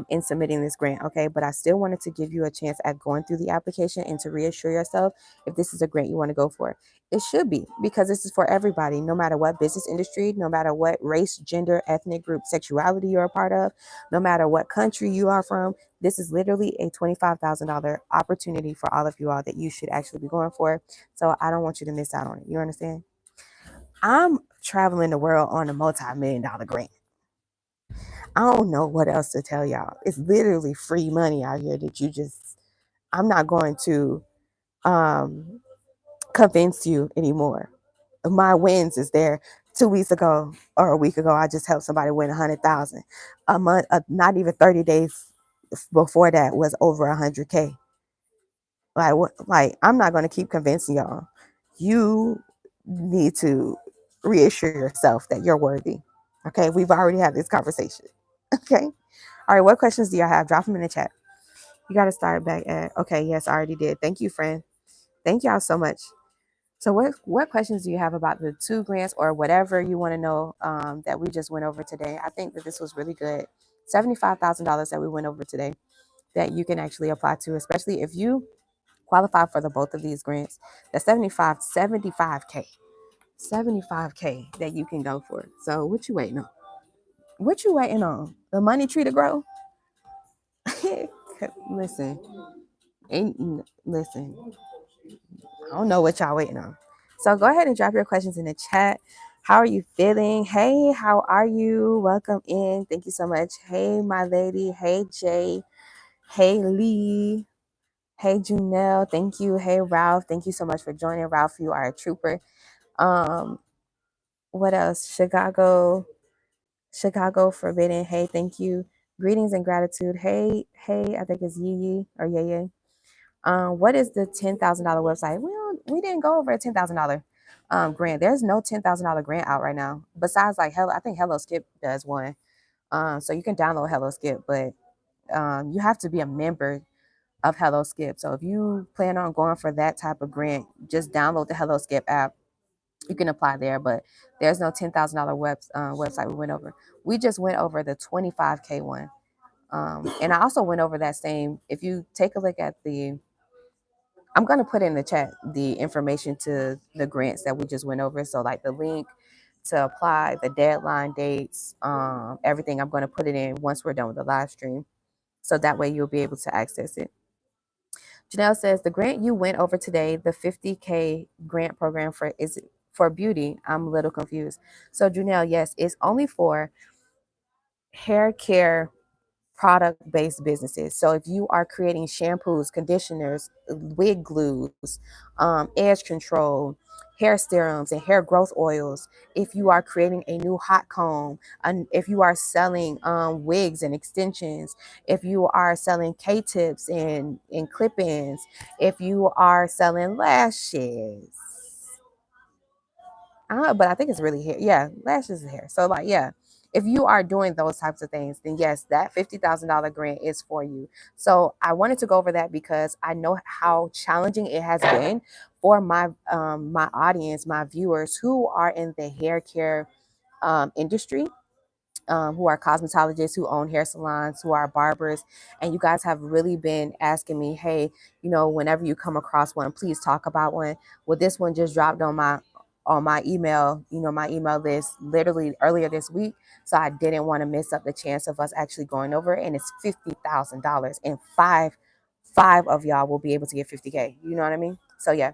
in submitting this grant. Okay. But I still wanted to give you a chance at going through the application and to reassure yourself if this is a grant you want to go for. It should be, because this is for everybody, no matter what business industry, no matter what race, gender, ethnic group, sexuality you're a part of, no matter what country you are from. This is literally a $25,000 opportunity for all of you all that you should actually be going for. So I don't want you to miss out on it. You understand? I'm traveling the world on a multi-million-dollar grant. I don't know what else to tell y'all. It's literally free money out here that I'm not going to um, convince you anymore. My wins is there. 2 weeks ago or a week ago, I just helped somebody win 100,000. A month, not even 30 days before that was over 100K. Like I'm not going to keep convincing y'all. You need to reassure yourself that you're worthy. Okay, we've already had this conversation. Okay. All right, what questions do y'all have? Drop them in the chat. You got to start back at, okay, yes, I already did. Thank you, friend. Thank y'all so much. So what questions do you have about the two grants or whatever you want to know that we just went over today? I think that this was really good. $75,000 that we went over today that you can actually apply to, especially if you qualify for the both of these grants. That's 75K that you can go for. So what you waiting on? What you waiting on? The money tree to grow? Listen, listen. I don't know what y'all waiting on. So go ahead and drop your questions in the chat. How are you feeling? Hey, how are you? Welcome in. Thank you so much. Hey, my lady. Hey, Jay. Hey, Lee. Hey, Junelle. Thank you. Hey, Ralph. Thank you so much for joining. Ralph, you are a trooper. What else? Chicago Forbidden. Hey, thank you. Greetings and gratitude. Hey, I think it's Yee or Yeye. What is the $10,000 website? We didn't go over a $10,000 grant. There's no $10,000 grant out right now. Besides, like I think Hello Skip does one. So you can download Hello Skip, but you have to be a member of Hello Skip. So if you plan on going for that type of grant, just download the Hello Skip app. You can apply there, but there's no $10,000 website we went over. We just went over the 25K one. And I also went over that same, if you take a look at I'm going to put in the chat the information to the grants that we just went over. So like the link to apply, the deadline dates, everything, I'm going to put it in once we're done with the live stream. So that way you'll be able to access it. Janelle says, the grant you went over today, the 50K grant program is it for beauty? I'm a little confused. So Janelle, yes, it's only for hair care product-based businesses. So if you are creating shampoos, conditioners, wig glues, edge control, hair serums, and hair growth oils, if you are creating a new hot comb, and if you are selling wigs and extensions, if you are selling K-tips and clip-ins, if you are selling lashes, but I think it's really hair. Yeah, lashes and hair. So like, yeah, if you are doing those types of things, then yes, that $50,000 grant is for you. So I wanted to go over that because I know how challenging it has been for my audience, my viewers who are in the hair care industry. Who are cosmetologists, who own hair salons, who are barbers. And you guys have really been asking me, hey, whenever you come across one, please talk about one. Well, this one just dropped on on my email, my email list literally earlier this week. So I didn't want to miss up the chance of us actually going over it. And it's $50,000, and five of y'all will be able to get 50K. You know what I mean? So yeah.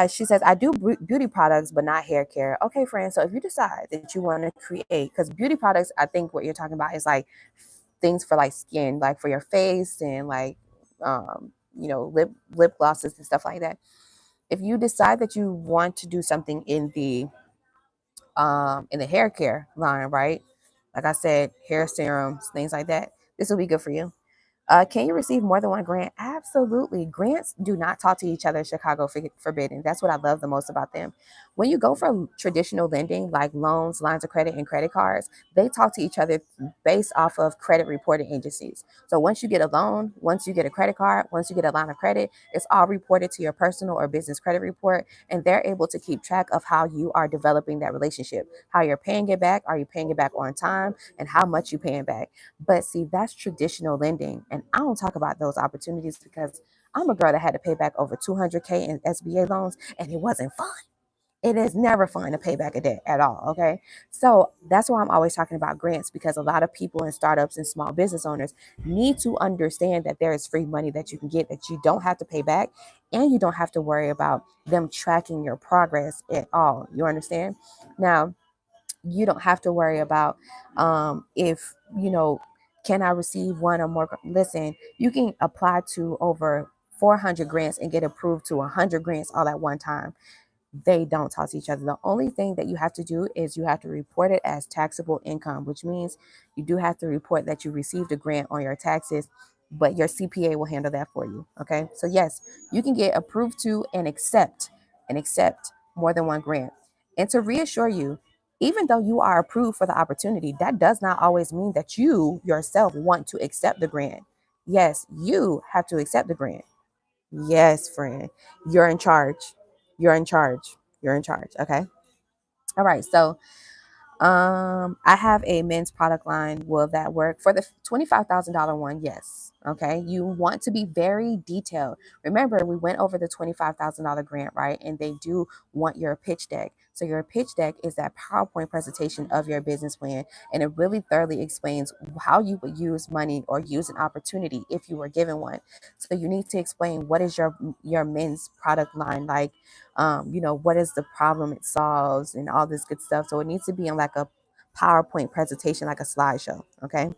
She says, I do beauty products, but not hair care. Okay, friend. So if you decide that you want to create, because beauty products, I think what you're talking about is like things for like skin, like for your face and like, lip glosses and stuff like that. If you decide that you want to do something in the hair care line, right? Like I said, hair serums, things like that. This will be good for you. Can you receive more than one grant? Absolutely. Grants do not talk to each other. Chicago forbidden. That's what I love the most about them. When you go for traditional lending, like loans, lines of credit, and credit cards, they talk to each other based off of credit reporting agencies. So once you get a loan, once you get a credit card, once you get a line of credit, it's all reported to your personal or business credit report, and they're able to keep track of how you are developing that relationship, how you're paying it back, are you paying it back on time, and how much you're paying back. But see, that's traditional lending. And I don't talk about those opportunities because I'm a girl that had to pay back over 200K in SBA loans, and it wasn't fun. It is never fun to pay back a debt at all. Okay. So that's why I'm always talking about grants, because a lot of people in startups and small business owners need to understand that there is free money that you can get that you don't have to pay back, and you don't have to worry about them tracking your progress at all. You understand? Now, you don't have to worry about if can I receive one or more. Listen, you can apply to over 400 grants and get approved to 100 grants all at one time. They don't talk to each other. The only thing that you have to do is you have to report it as taxable income, which means you do have to report that you received a grant on your taxes, but your CPA will handle that for you. Okay. So yes, you can get approved to and accept more than one grant. And to reassure you, even though you are approved for the opportunity, that does not always mean that you yourself want to accept the grant. Yes, you have to accept the grant. Yes, friend. You're in charge. You're in charge. You're in charge. Okay. All right. So I have a men's product line. Will that work for the $25,000 one? Yes. Okay. You want to be very detailed. Remember, we went over the $25,000 grant, right? And they do want your pitch deck. So your pitch deck is that PowerPoint presentation of your business plan, and it really thoroughly explains how you would use money or use an opportunity if you were given one. So you need to explain what is your men's product line like, what is the problem it solves and all this good stuff. So it needs to be in like a PowerPoint presentation, like a slideshow. Okay.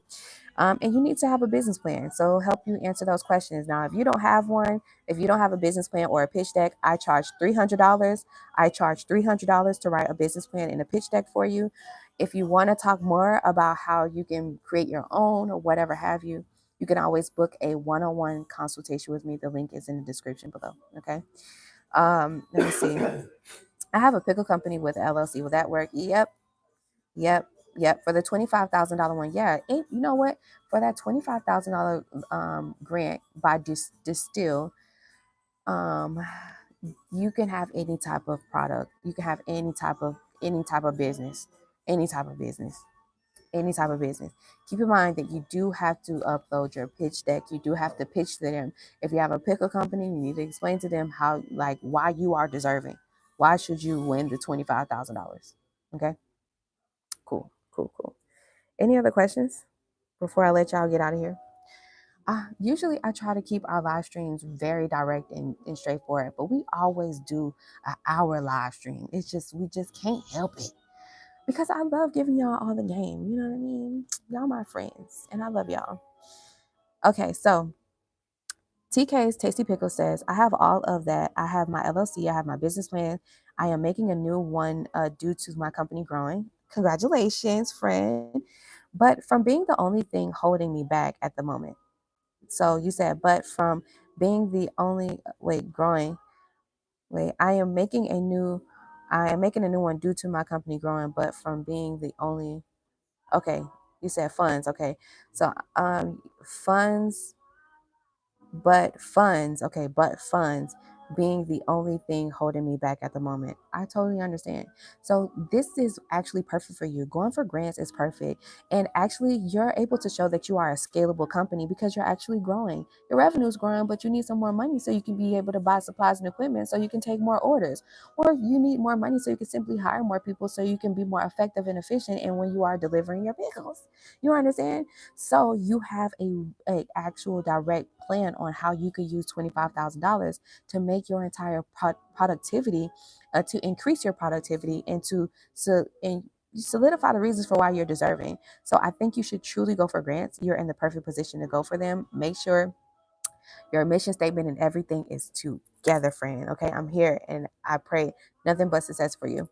And you need to have a business plan. So help you answer those questions. Now, if you don't have one, if you don't have a business plan or a pitch deck, I charge $300. I charge $300 to write a business plan and a pitch deck for you. If you want to talk more about how you can create your own or whatever have you, you can always book a one-on-one consultation with me. The link is in the description below. Okay. Let me see. I have a pickle company with LLC. Will that work? Yep, yep. For the $25,000 one, yeah. And you know what? For that $25,000 grant by Distill, um, you can have any type of product. You can have any type of business, any type of business, any type of business. Keep in mind that you do have to upload your pitch deck. You do have to pitch to them. If you have a pickle company, you need to explain to them how, like, why you are deserving. Why should you win the $25,000? Okay, cool, cool, cool. Any other questions before I let y'all get out of here? Usually I try to keep our live streams very direct and straightforward, but we always do an hour live stream. It's just, we just can't help it, because I love giving y'all all the game. You know what I mean? Y'all my friends, and I love y'all. Okay, so TK's Tasty Pickle says, I have all of that. I have my LLC. I have my business plan. I am making a new one due to my company growing. Congratulations, friend. But from being the only thing holding me back at the moment. So you said, but from being the only, growing. I am making a new one due to my company growing, but from being the only. Okay, you said funds. Okay, so funds, but funds. Okay, but funds being the only thing holding me back at the moment. I totally understand. So this is actually perfect for you. Going for grants is perfect. And actually, you're able to show that you are a scalable company because you're actually growing. Your revenue is growing, but you need some more money so you can be able to buy supplies and equipment so you can take more orders. Or you need more money so you can simply hire more people so you can be more effective and efficient and when you are delivering your vehicles. You understand? So you have a actual direct plan on how you could use $25,000 to make your entire productivity, to increase your productivity and and solidify the reasons for why you're deserving. So I think you should truly go for grants. You're in the perfect position to go for them. Make sure your mission statement and everything is together, friend. Okay, I'm here and I pray nothing but success for you.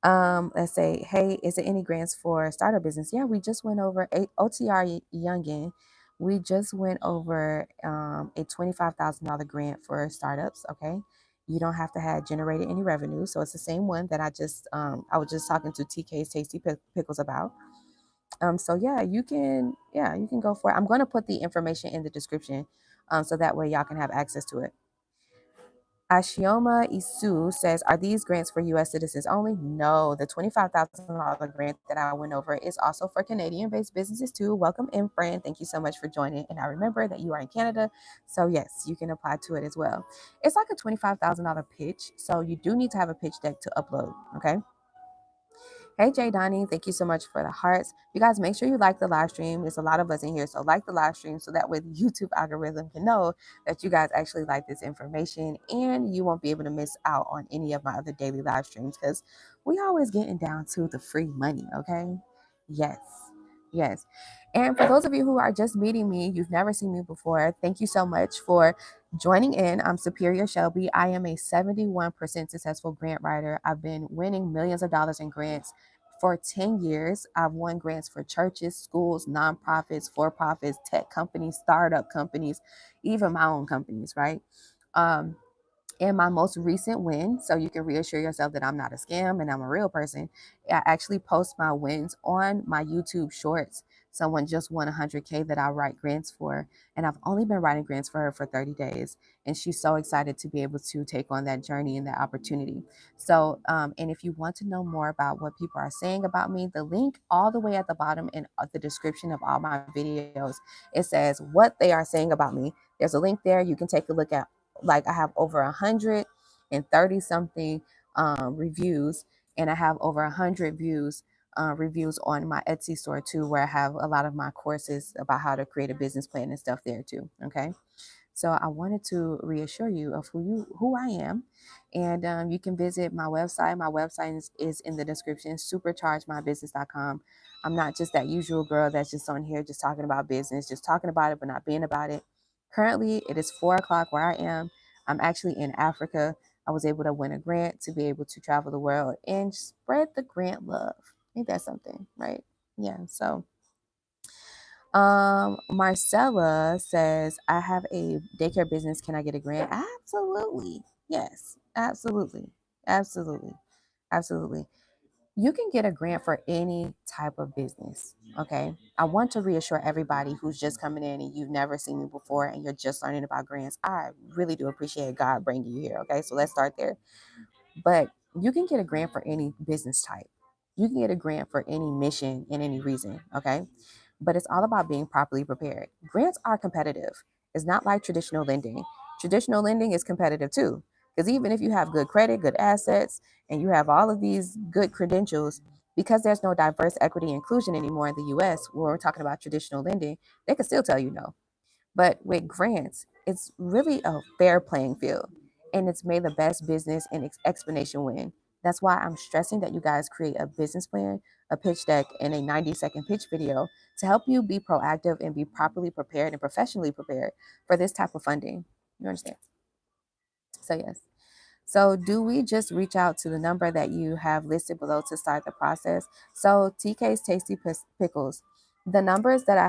Let's say, hey, is there any grants for startup business? Yeah, we just went over OTR Youngin. We just went over a $25,000 grant for startups. Okay, you don't have to have generated any revenue, so it's the same one that I was just talking to TK's Tasty Pickles about. So you can go for it. I'm going to put the information in the description, so that way y'all can have access to it. Ashioma Isu says, are these grants for U.S. citizens only? No, the $25,000 grant that I went over is also for Canadian-based businesses too. Welcome in, friend. Thank you so much for joining. And I remember that you are in Canada, so yes, you can apply to it as well. It's like a $25,000 pitch, so you do need to have a pitch deck to upload, okay? Hey, Jay Donnie, thank you so much for the hearts. You guys, make sure you like the live stream. There's a lot of us in here, so like the live stream so that way the YouTube algorithm can know that you guys actually like this information and you won't be able to miss out on any of my other daily live streams because we always getting down to the free money, okay? Yes. Yes. And for those of you who are just meeting me, you've never seen me before, thank you so much for joining in. I'm Superior Shelby. I am a 71% successful grant writer. I've been winning millions of dollars in grants for 10 years. I've won grants for churches, schools, nonprofits, for-profits, tech companies, startup companies, even my own companies, right? And my most recent win, so you can reassure yourself that I'm not a scam and I'm a real person, I actually post my wins on my YouTube shorts. Someone just won 100K that I write grants for, and I've only been writing grants for her for 30 days. And she's so excited to be able to take on that journey and that opportunity. So, and if you want to know more about what people are saying about me, the link all the way at the bottom in the description of all my videos, it says what they are saying about me. There's a link there. You can take a look at, like, I have over 130 something reviews, and I have over 100 reviews on my Etsy store too, where I have a lot of my courses about how to create a business plan and stuff there too. Okay. So I wanted to reassure you of who I am. And you can visit my website. My website is in the description, superchargemybusiness.com. I'm not just that usual girl that's just on here just talking about business, just talking about it, but not being about it. Currently, it is 4 o'clock where I am. I'm actually in Africa. I was able to win a grant to be able to travel the world and spread the grant love. Ain't that something, right? Yeah. So Marcella says, I have a daycare business. Can I get a grant? Absolutely. Yes, absolutely. Absolutely. Absolutely. You can get a grant for any type of business. Okay. I want to reassure everybody who's just coming in and you've never seen me before and you're just learning about grants. I really do appreciate God bringing you here. Okay. So let's start there. But you can get a grant for any business type. You can get a grant for any mission and any reason. Okay. But it's all about being properly prepared. Grants are competitive. It's not like traditional lending. Traditional lending is competitive too. Because even if you have good credit, good assets, and you have all of these good credentials, because there's no diverse equity inclusion anymore in the US, when we're talking about traditional lending, they can still tell you no. But with grants, it's really a fair playing field and it's made the best business and explanation win. That's why I'm stressing that you guys create a business plan, a pitch deck, and a 90-second pitch video to help you be proactive and be properly prepared and professionally prepared for this type of funding. You understand? So, yes. So do we just reach out to the number that you have listed below to start the process? So TK's Tasty Pickles, the number that I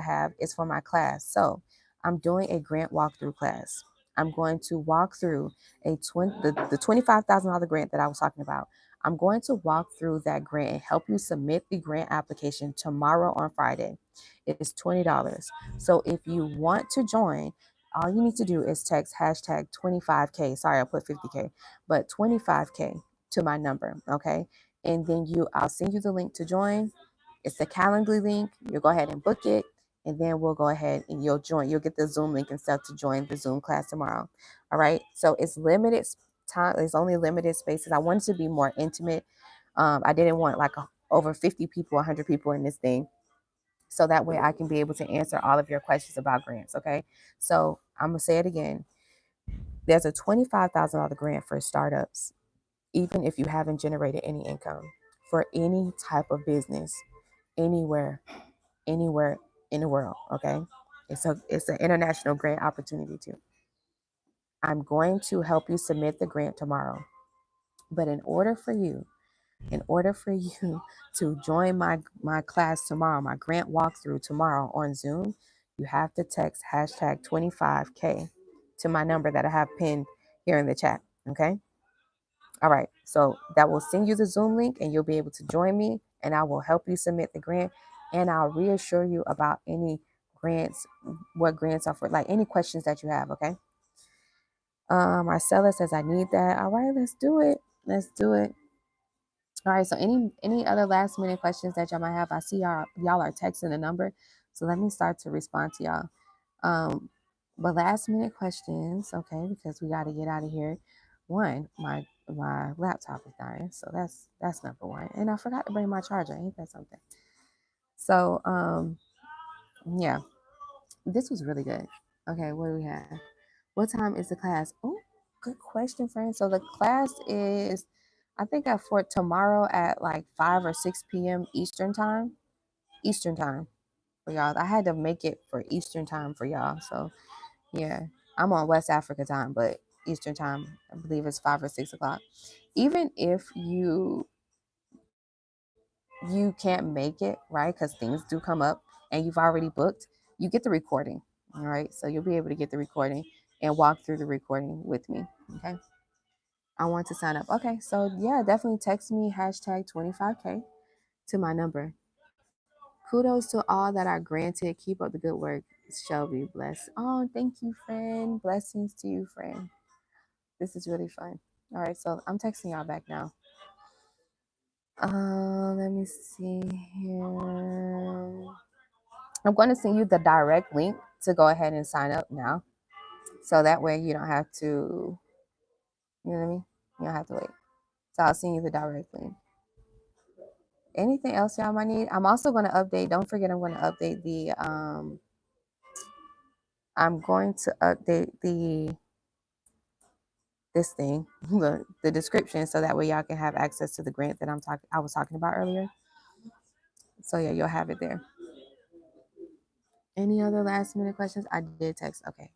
have is for my class. So I'm doing a grant walkthrough class. I'm going to walk through the $25,000 grant that I was talking about. I'm going to walk through that grant and help you submit the grant application tomorrow on Friday. It is $20. So if you want to join, all you need to do is text hashtag 25K. Sorry, I put 50K, but 25K to my number. Okay. And then I'll send you the link to join. It's the Calendly link. You'll go ahead and book it. And then we'll go ahead and you'll join. You'll get the Zoom link and stuff to join the Zoom class tomorrow. All right. So it's limited time. There's only limited spaces. I wanted to be more intimate. I didn't want like over 50 people, 100 people in this thing. So that way I can be able to answer all of your questions about grants. Okay. So I'm going to say it again. There's a $25,000 grant for startups, even if you haven't generated any income, for any type of business, anywhere in the world. Okay. It's an international grant opportunity too. I'm going to help you submit the grant tomorrow. But in order for you to join my class tomorrow, my grant walkthrough tomorrow on Zoom, you have to text hashtag 25K to my number that I have pinned here in the chat. Okay. All right. So that will send you the Zoom link and you'll be able to join me and I will help you submit the grant and I'll reassure you about any grants, what grants are for, like any questions that you have. Okay. Marcella says, I need that. All right, let's do it. Let's do it. All right. So any other last minute questions that y'all might have? I see y'all are texting the number. So let me start to respond to y'all. But last minute questions, okay, because we got to get out of here. One, my laptop is dying, so that's number one. And I forgot to bring my charger. Ain't that something? So yeah, this was really good. Okay, what do we have? What time is the class? Oh, good question, friend. So the class is, I think, for tomorrow at like 5 or 6 p.m. Eastern time. Eastern time for y'all. I had to make it for Eastern time for y'all. So yeah, I'm on West Africa time, but Eastern time, I believe it's 5 or 6 o'clock. Even if you can't make it, right? Because things do come up and you've already booked, you get the recording. All right. So you'll be able to get the recording and walk through the recording with me. Okay. I want to sign up. Okay. So yeah, definitely text me hashtag 25K to my number. Kudos to all that are granted. Keep up the good work. Shall be blessed. Oh, thank you, friend. Blessings to you, friend. This is really fun. All right, so I'm texting y'all back now. Let me see here. I'm going to send you the direct link to go ahead and sign up now. So that way you don't have to, you know what I mean? You don't have to wait. So I'll send you the direct link. Anything else y'all might need? I'm also going to update. Don't forget, I'm going to update this thing, the description, so that way y'all can have access to the grant that I was talking about earlier. So yeah, you'll have it there. Any other last minute questions? I did text. Okay,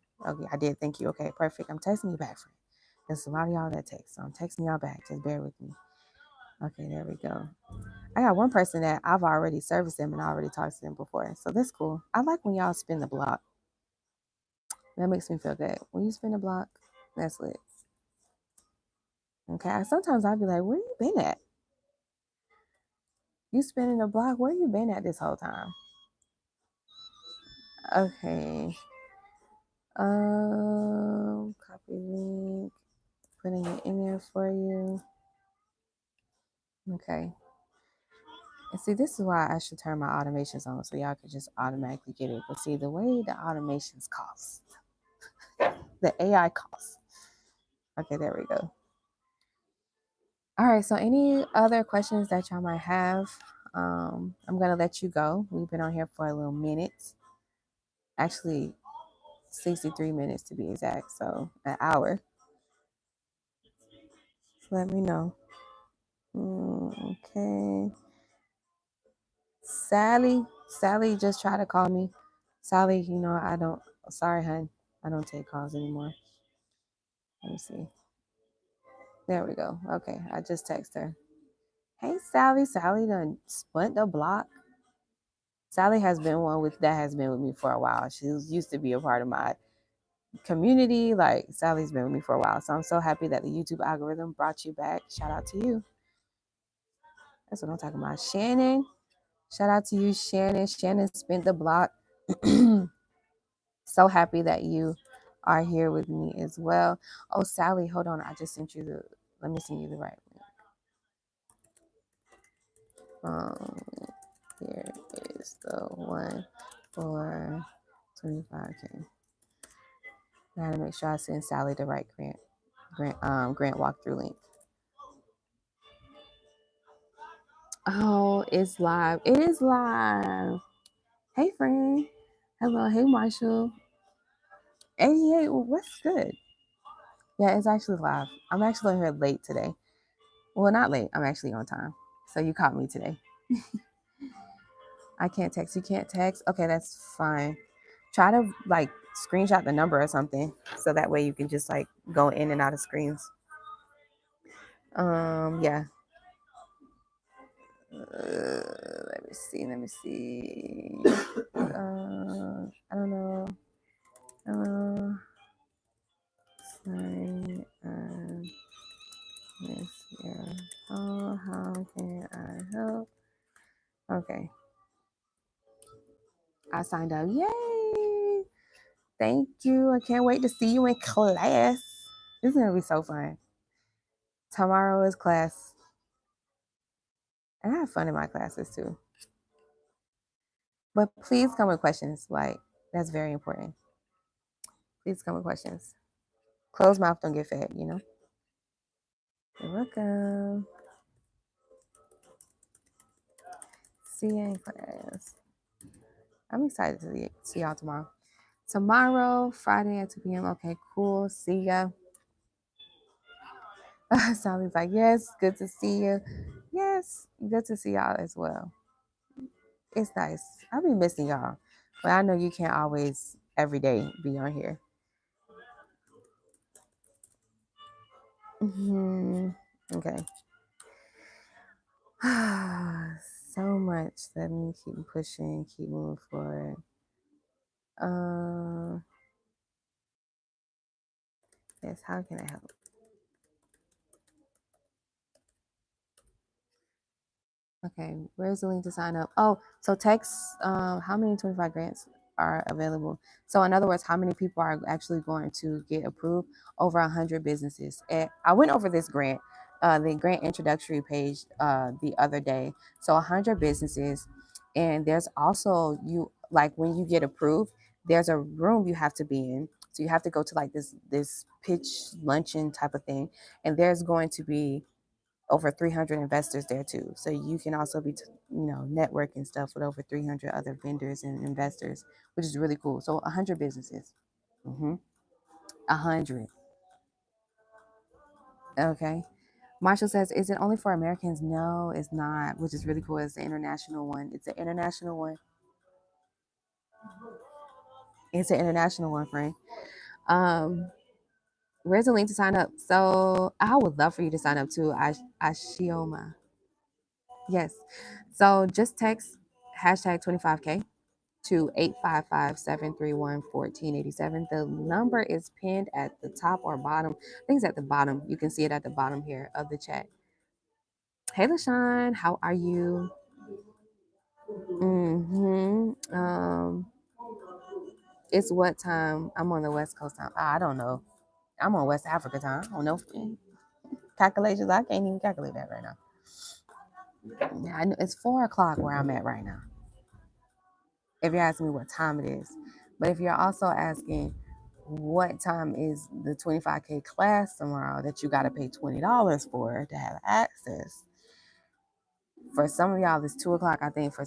I did. Thank you. Okay, perfect. I'm texting you back, friend. There's a lot of y'all that text, so I'm texting y'all back. Just bear with me. Okay, there we go. I got one person that I've already serviced them and I already talked to them before, so that's cool. I like when y'all spin the block. That makes me feel good. When you spin the block, that's lit. Okay, sometimes I'll be like, where you been at? You spinning the block? Where you been at this whole time? Okay. Copy link. Putting it in there for you. Okay. And see, this is why I should turn my automations on so y'all can just automatically get it. But see, the way the automations cost, the AI costs. Okay, there we go. All right, so any other questions that y'all might have? I'm going to let you go. We've been on here for a little minute. Actually, 63 minutes to be exact, so an hour. So let me know. Okay. Sally just tried to call me. Sally, sorry, hun. I don't take calls anymore. Let me see. There we go. Okay, I just text her. Hey, Sally. Sally done split the block. Sally has been that has been with me for a while. She used to be a part of my community. Like, Sally's been with me for a while. So I'm so happy that the YouTube algorithm brought you back. Shout out to you. That's what I'm talking about. Shannon. Shout out to you, Shannon. Shannon spent the block. So happy that you are here with me as well. Oh, Sally, hold on. I just sent you the, let me send you the right link. Here is the one for 25K. I gotta make sure I send Sally the right grant walkthrough link. Oh, it's live. It is live. Hey, friend. Hello. Hey, Marshall. 88. What's good? Yeah, it's actually live. I'm actually here late today. Well, not late. I'm actually on time. So you caught me today. I can't text. You can't text? Okay, that's fine. Try to like screenshot the number or something so that way you can just like go in and out of screens. Yeah. Let me see. Let me see. I don't know. Sorry. Yes. Yeah. Oh, how can I help? Okay. I signed up. Yay! Thank you. I can't wait to see you in class. This is gonna be so fun. Tomorrow is class. And I have fun in my classes too. But please come with questions. Like, that's very important. Please come with questions. Closed mouth don't get fed, you know? You're welcome. See you in class. I'm excited to see y'all tomorrow. Tomorrow, Friday at 2 p.m. Okay, cool. See ya. Sally's like, yes, good to see you. Yes, good to see y'all as well. It's nice. I'll be missing y'all. But I know you can't always every day be on here. Okay. So much. Let me keep pushing, keep moving forward. Yes, how can I help? Okay, where's the link to sign up? Oh, so text how many 25 grants are available. So in other words, how many people are actually going to get approved? Over 100 businesses. And I went over this grant, the grant introductory page the other day. So 100 businesses, and there's also you like when you get approved, there's a room you have to be in. So you have to go to like this pitch luncheon type of thing, and there's going to be over 300 investors there too. So you can also be, networking stuff with over 300 other vendors and investors, which is really cool. So 100 businesses. 100. Okay. Marshall says, is it only for Americans? No, it's not, which is really cool. It's the international one. It's an international one. It's an international one, friend. Where's the link to sign up? So I would love for you to sign up too. Ashioma. Yes. So just text hashtag 25K to 855-731-1487. The number is pinned at the top or bottom. I think it's at the bottom. You can see it at the bottom here of the chat. Hey, LaShawn, how are you? It's what time? I'm on the West Coast time. I don't know. I'm on West Africa time. I don't know. Calculations, I can't even calculate that right now. Yeah, I know it's 4 o'clock where I'm at right now. If you're asking me what time it is. But if you're also asking what time is the 25K class tomorrow that you got to pay $20 for to have access, for some of y'all it's 2 o'clock. I think for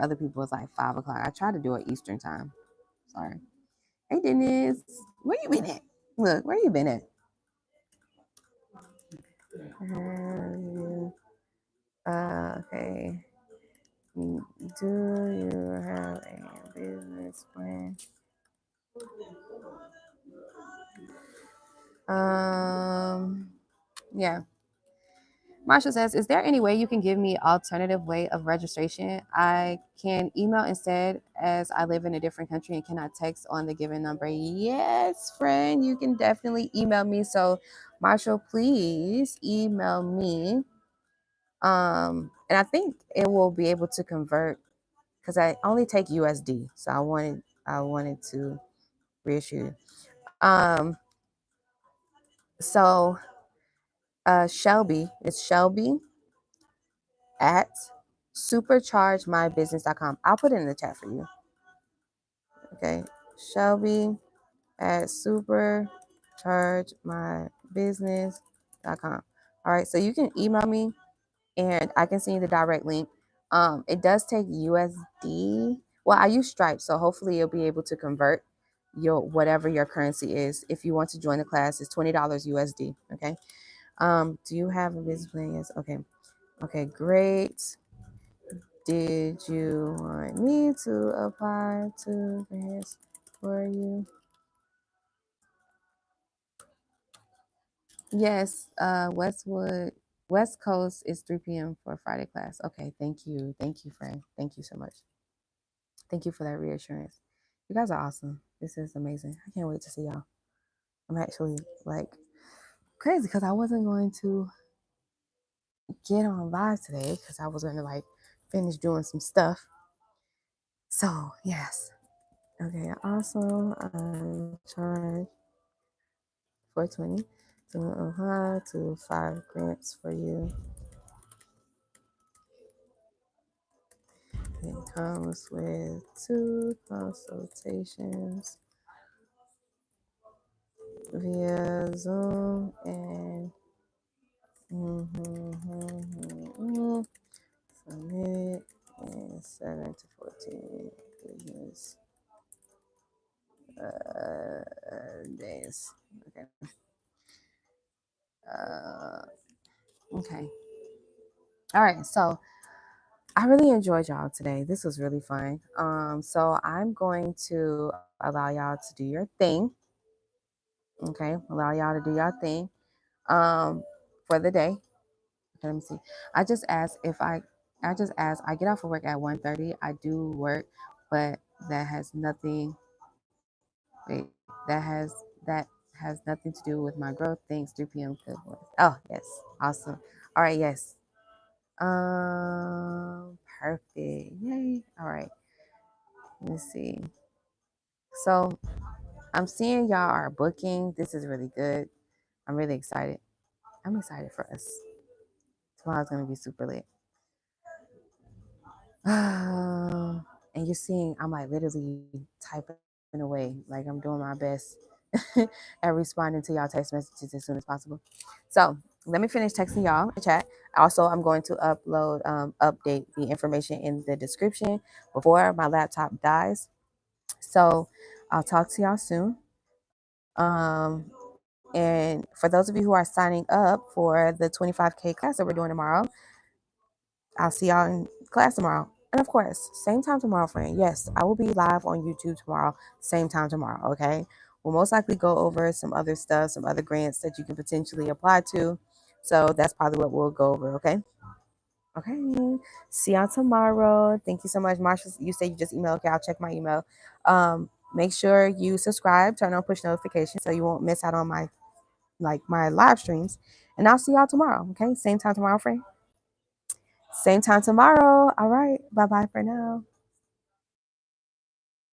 other people it's like 5 o'clock. I try to do it Eastern time. Sorry. Hey Dennis, where you been at? Look, where you been at? Okay. Do you have a business plan? Yeah. Marsha says, is there any way you can give me alternative way of registration? I can email instead as I live in a different country and cannot text on the given number. Yes, friend, you can definitely email me. So Marshall, please email me. And I think it will be able to convert because I only take USD. So I wanted to reassure you. Um, so Shelby, it's Shelby at superchargemybusiness.com. I'll put it in the chat for you. Okay. Shelby at superchargemybusiness.com. All right. So you can email me and I can send you the direct link. It does take USD. Well, I use Stripe, so hopefully you'll be able to convert your whatever your currency is. If you want to join the class, it's $20 USD. Okay. Do you have a business plan? Yes. Okay. Okay, great. Did you want me to apply to grants for you? Yes, West Coast is 3 p.m. for Friday class. Okay, thank you. Thank you, friend. Thank you so much. Thank you for that reassurance. You guys are awesome. This is amazing. I can't wait to see y'all. I'm actually like crazy because I wasn't going to get on live today because I was going to like finish doing some stuff. So, yes. Okay, awesome. Charge 420 to apply to 5 grants for you. It comes with 2 consultations via Zoom and submit in 7 to 14 business days. Okay. Okay. All right. So I really enjoyed y'all today. This was really fun. So I'm going to allow y'all to do your thing. Okay, allow y'all to do your thing. For the day. Okay, let me see. I just asked if I just asked. I get off of work at 1:30. I do work, but that has nothing. Wait, that has that has nothing to do with my growth. Thanks. 3 p.m. Good morning. Oh yes, awesome. All right, yes. Perfect. Yay. All right. Let's see. So I'm seeing y'all are booking. This is really good. I'm really excited. I'm excited for us. Tomorrow's gonna be super lit. And you're seeing I'm like literally typing away, like I'm doing my best at responding to y'all text messages as soon as possible. So let me finish texting y'all in chat. Also, I'm going to update the information in the description before my laptop dies. So I'll talk to y'all soon. And for those of you who are signing up for the 25K class that we're doing tomorrow, I'll see y'all in class tomorrow. And of course, same time tomorrow, friend. Yes, I will be live on YouTube tomorrow, same time tomorrow, okay? We'll most likely go over some other stuff, some other grants that you can potentially apply to. So that's probably what we'll go over, okay? Okay. See y'all tomorrow. Thank you so much. Marsha, you said you just emailed. Okay, I'll check my email. Make sure you subscribe, turn on push notifications so you won't miss out on my live streams. And I'll see y'all tomorrow. Okay. Same time tomorrow, friend. Same time tomorrow. All right. Bye bye for now.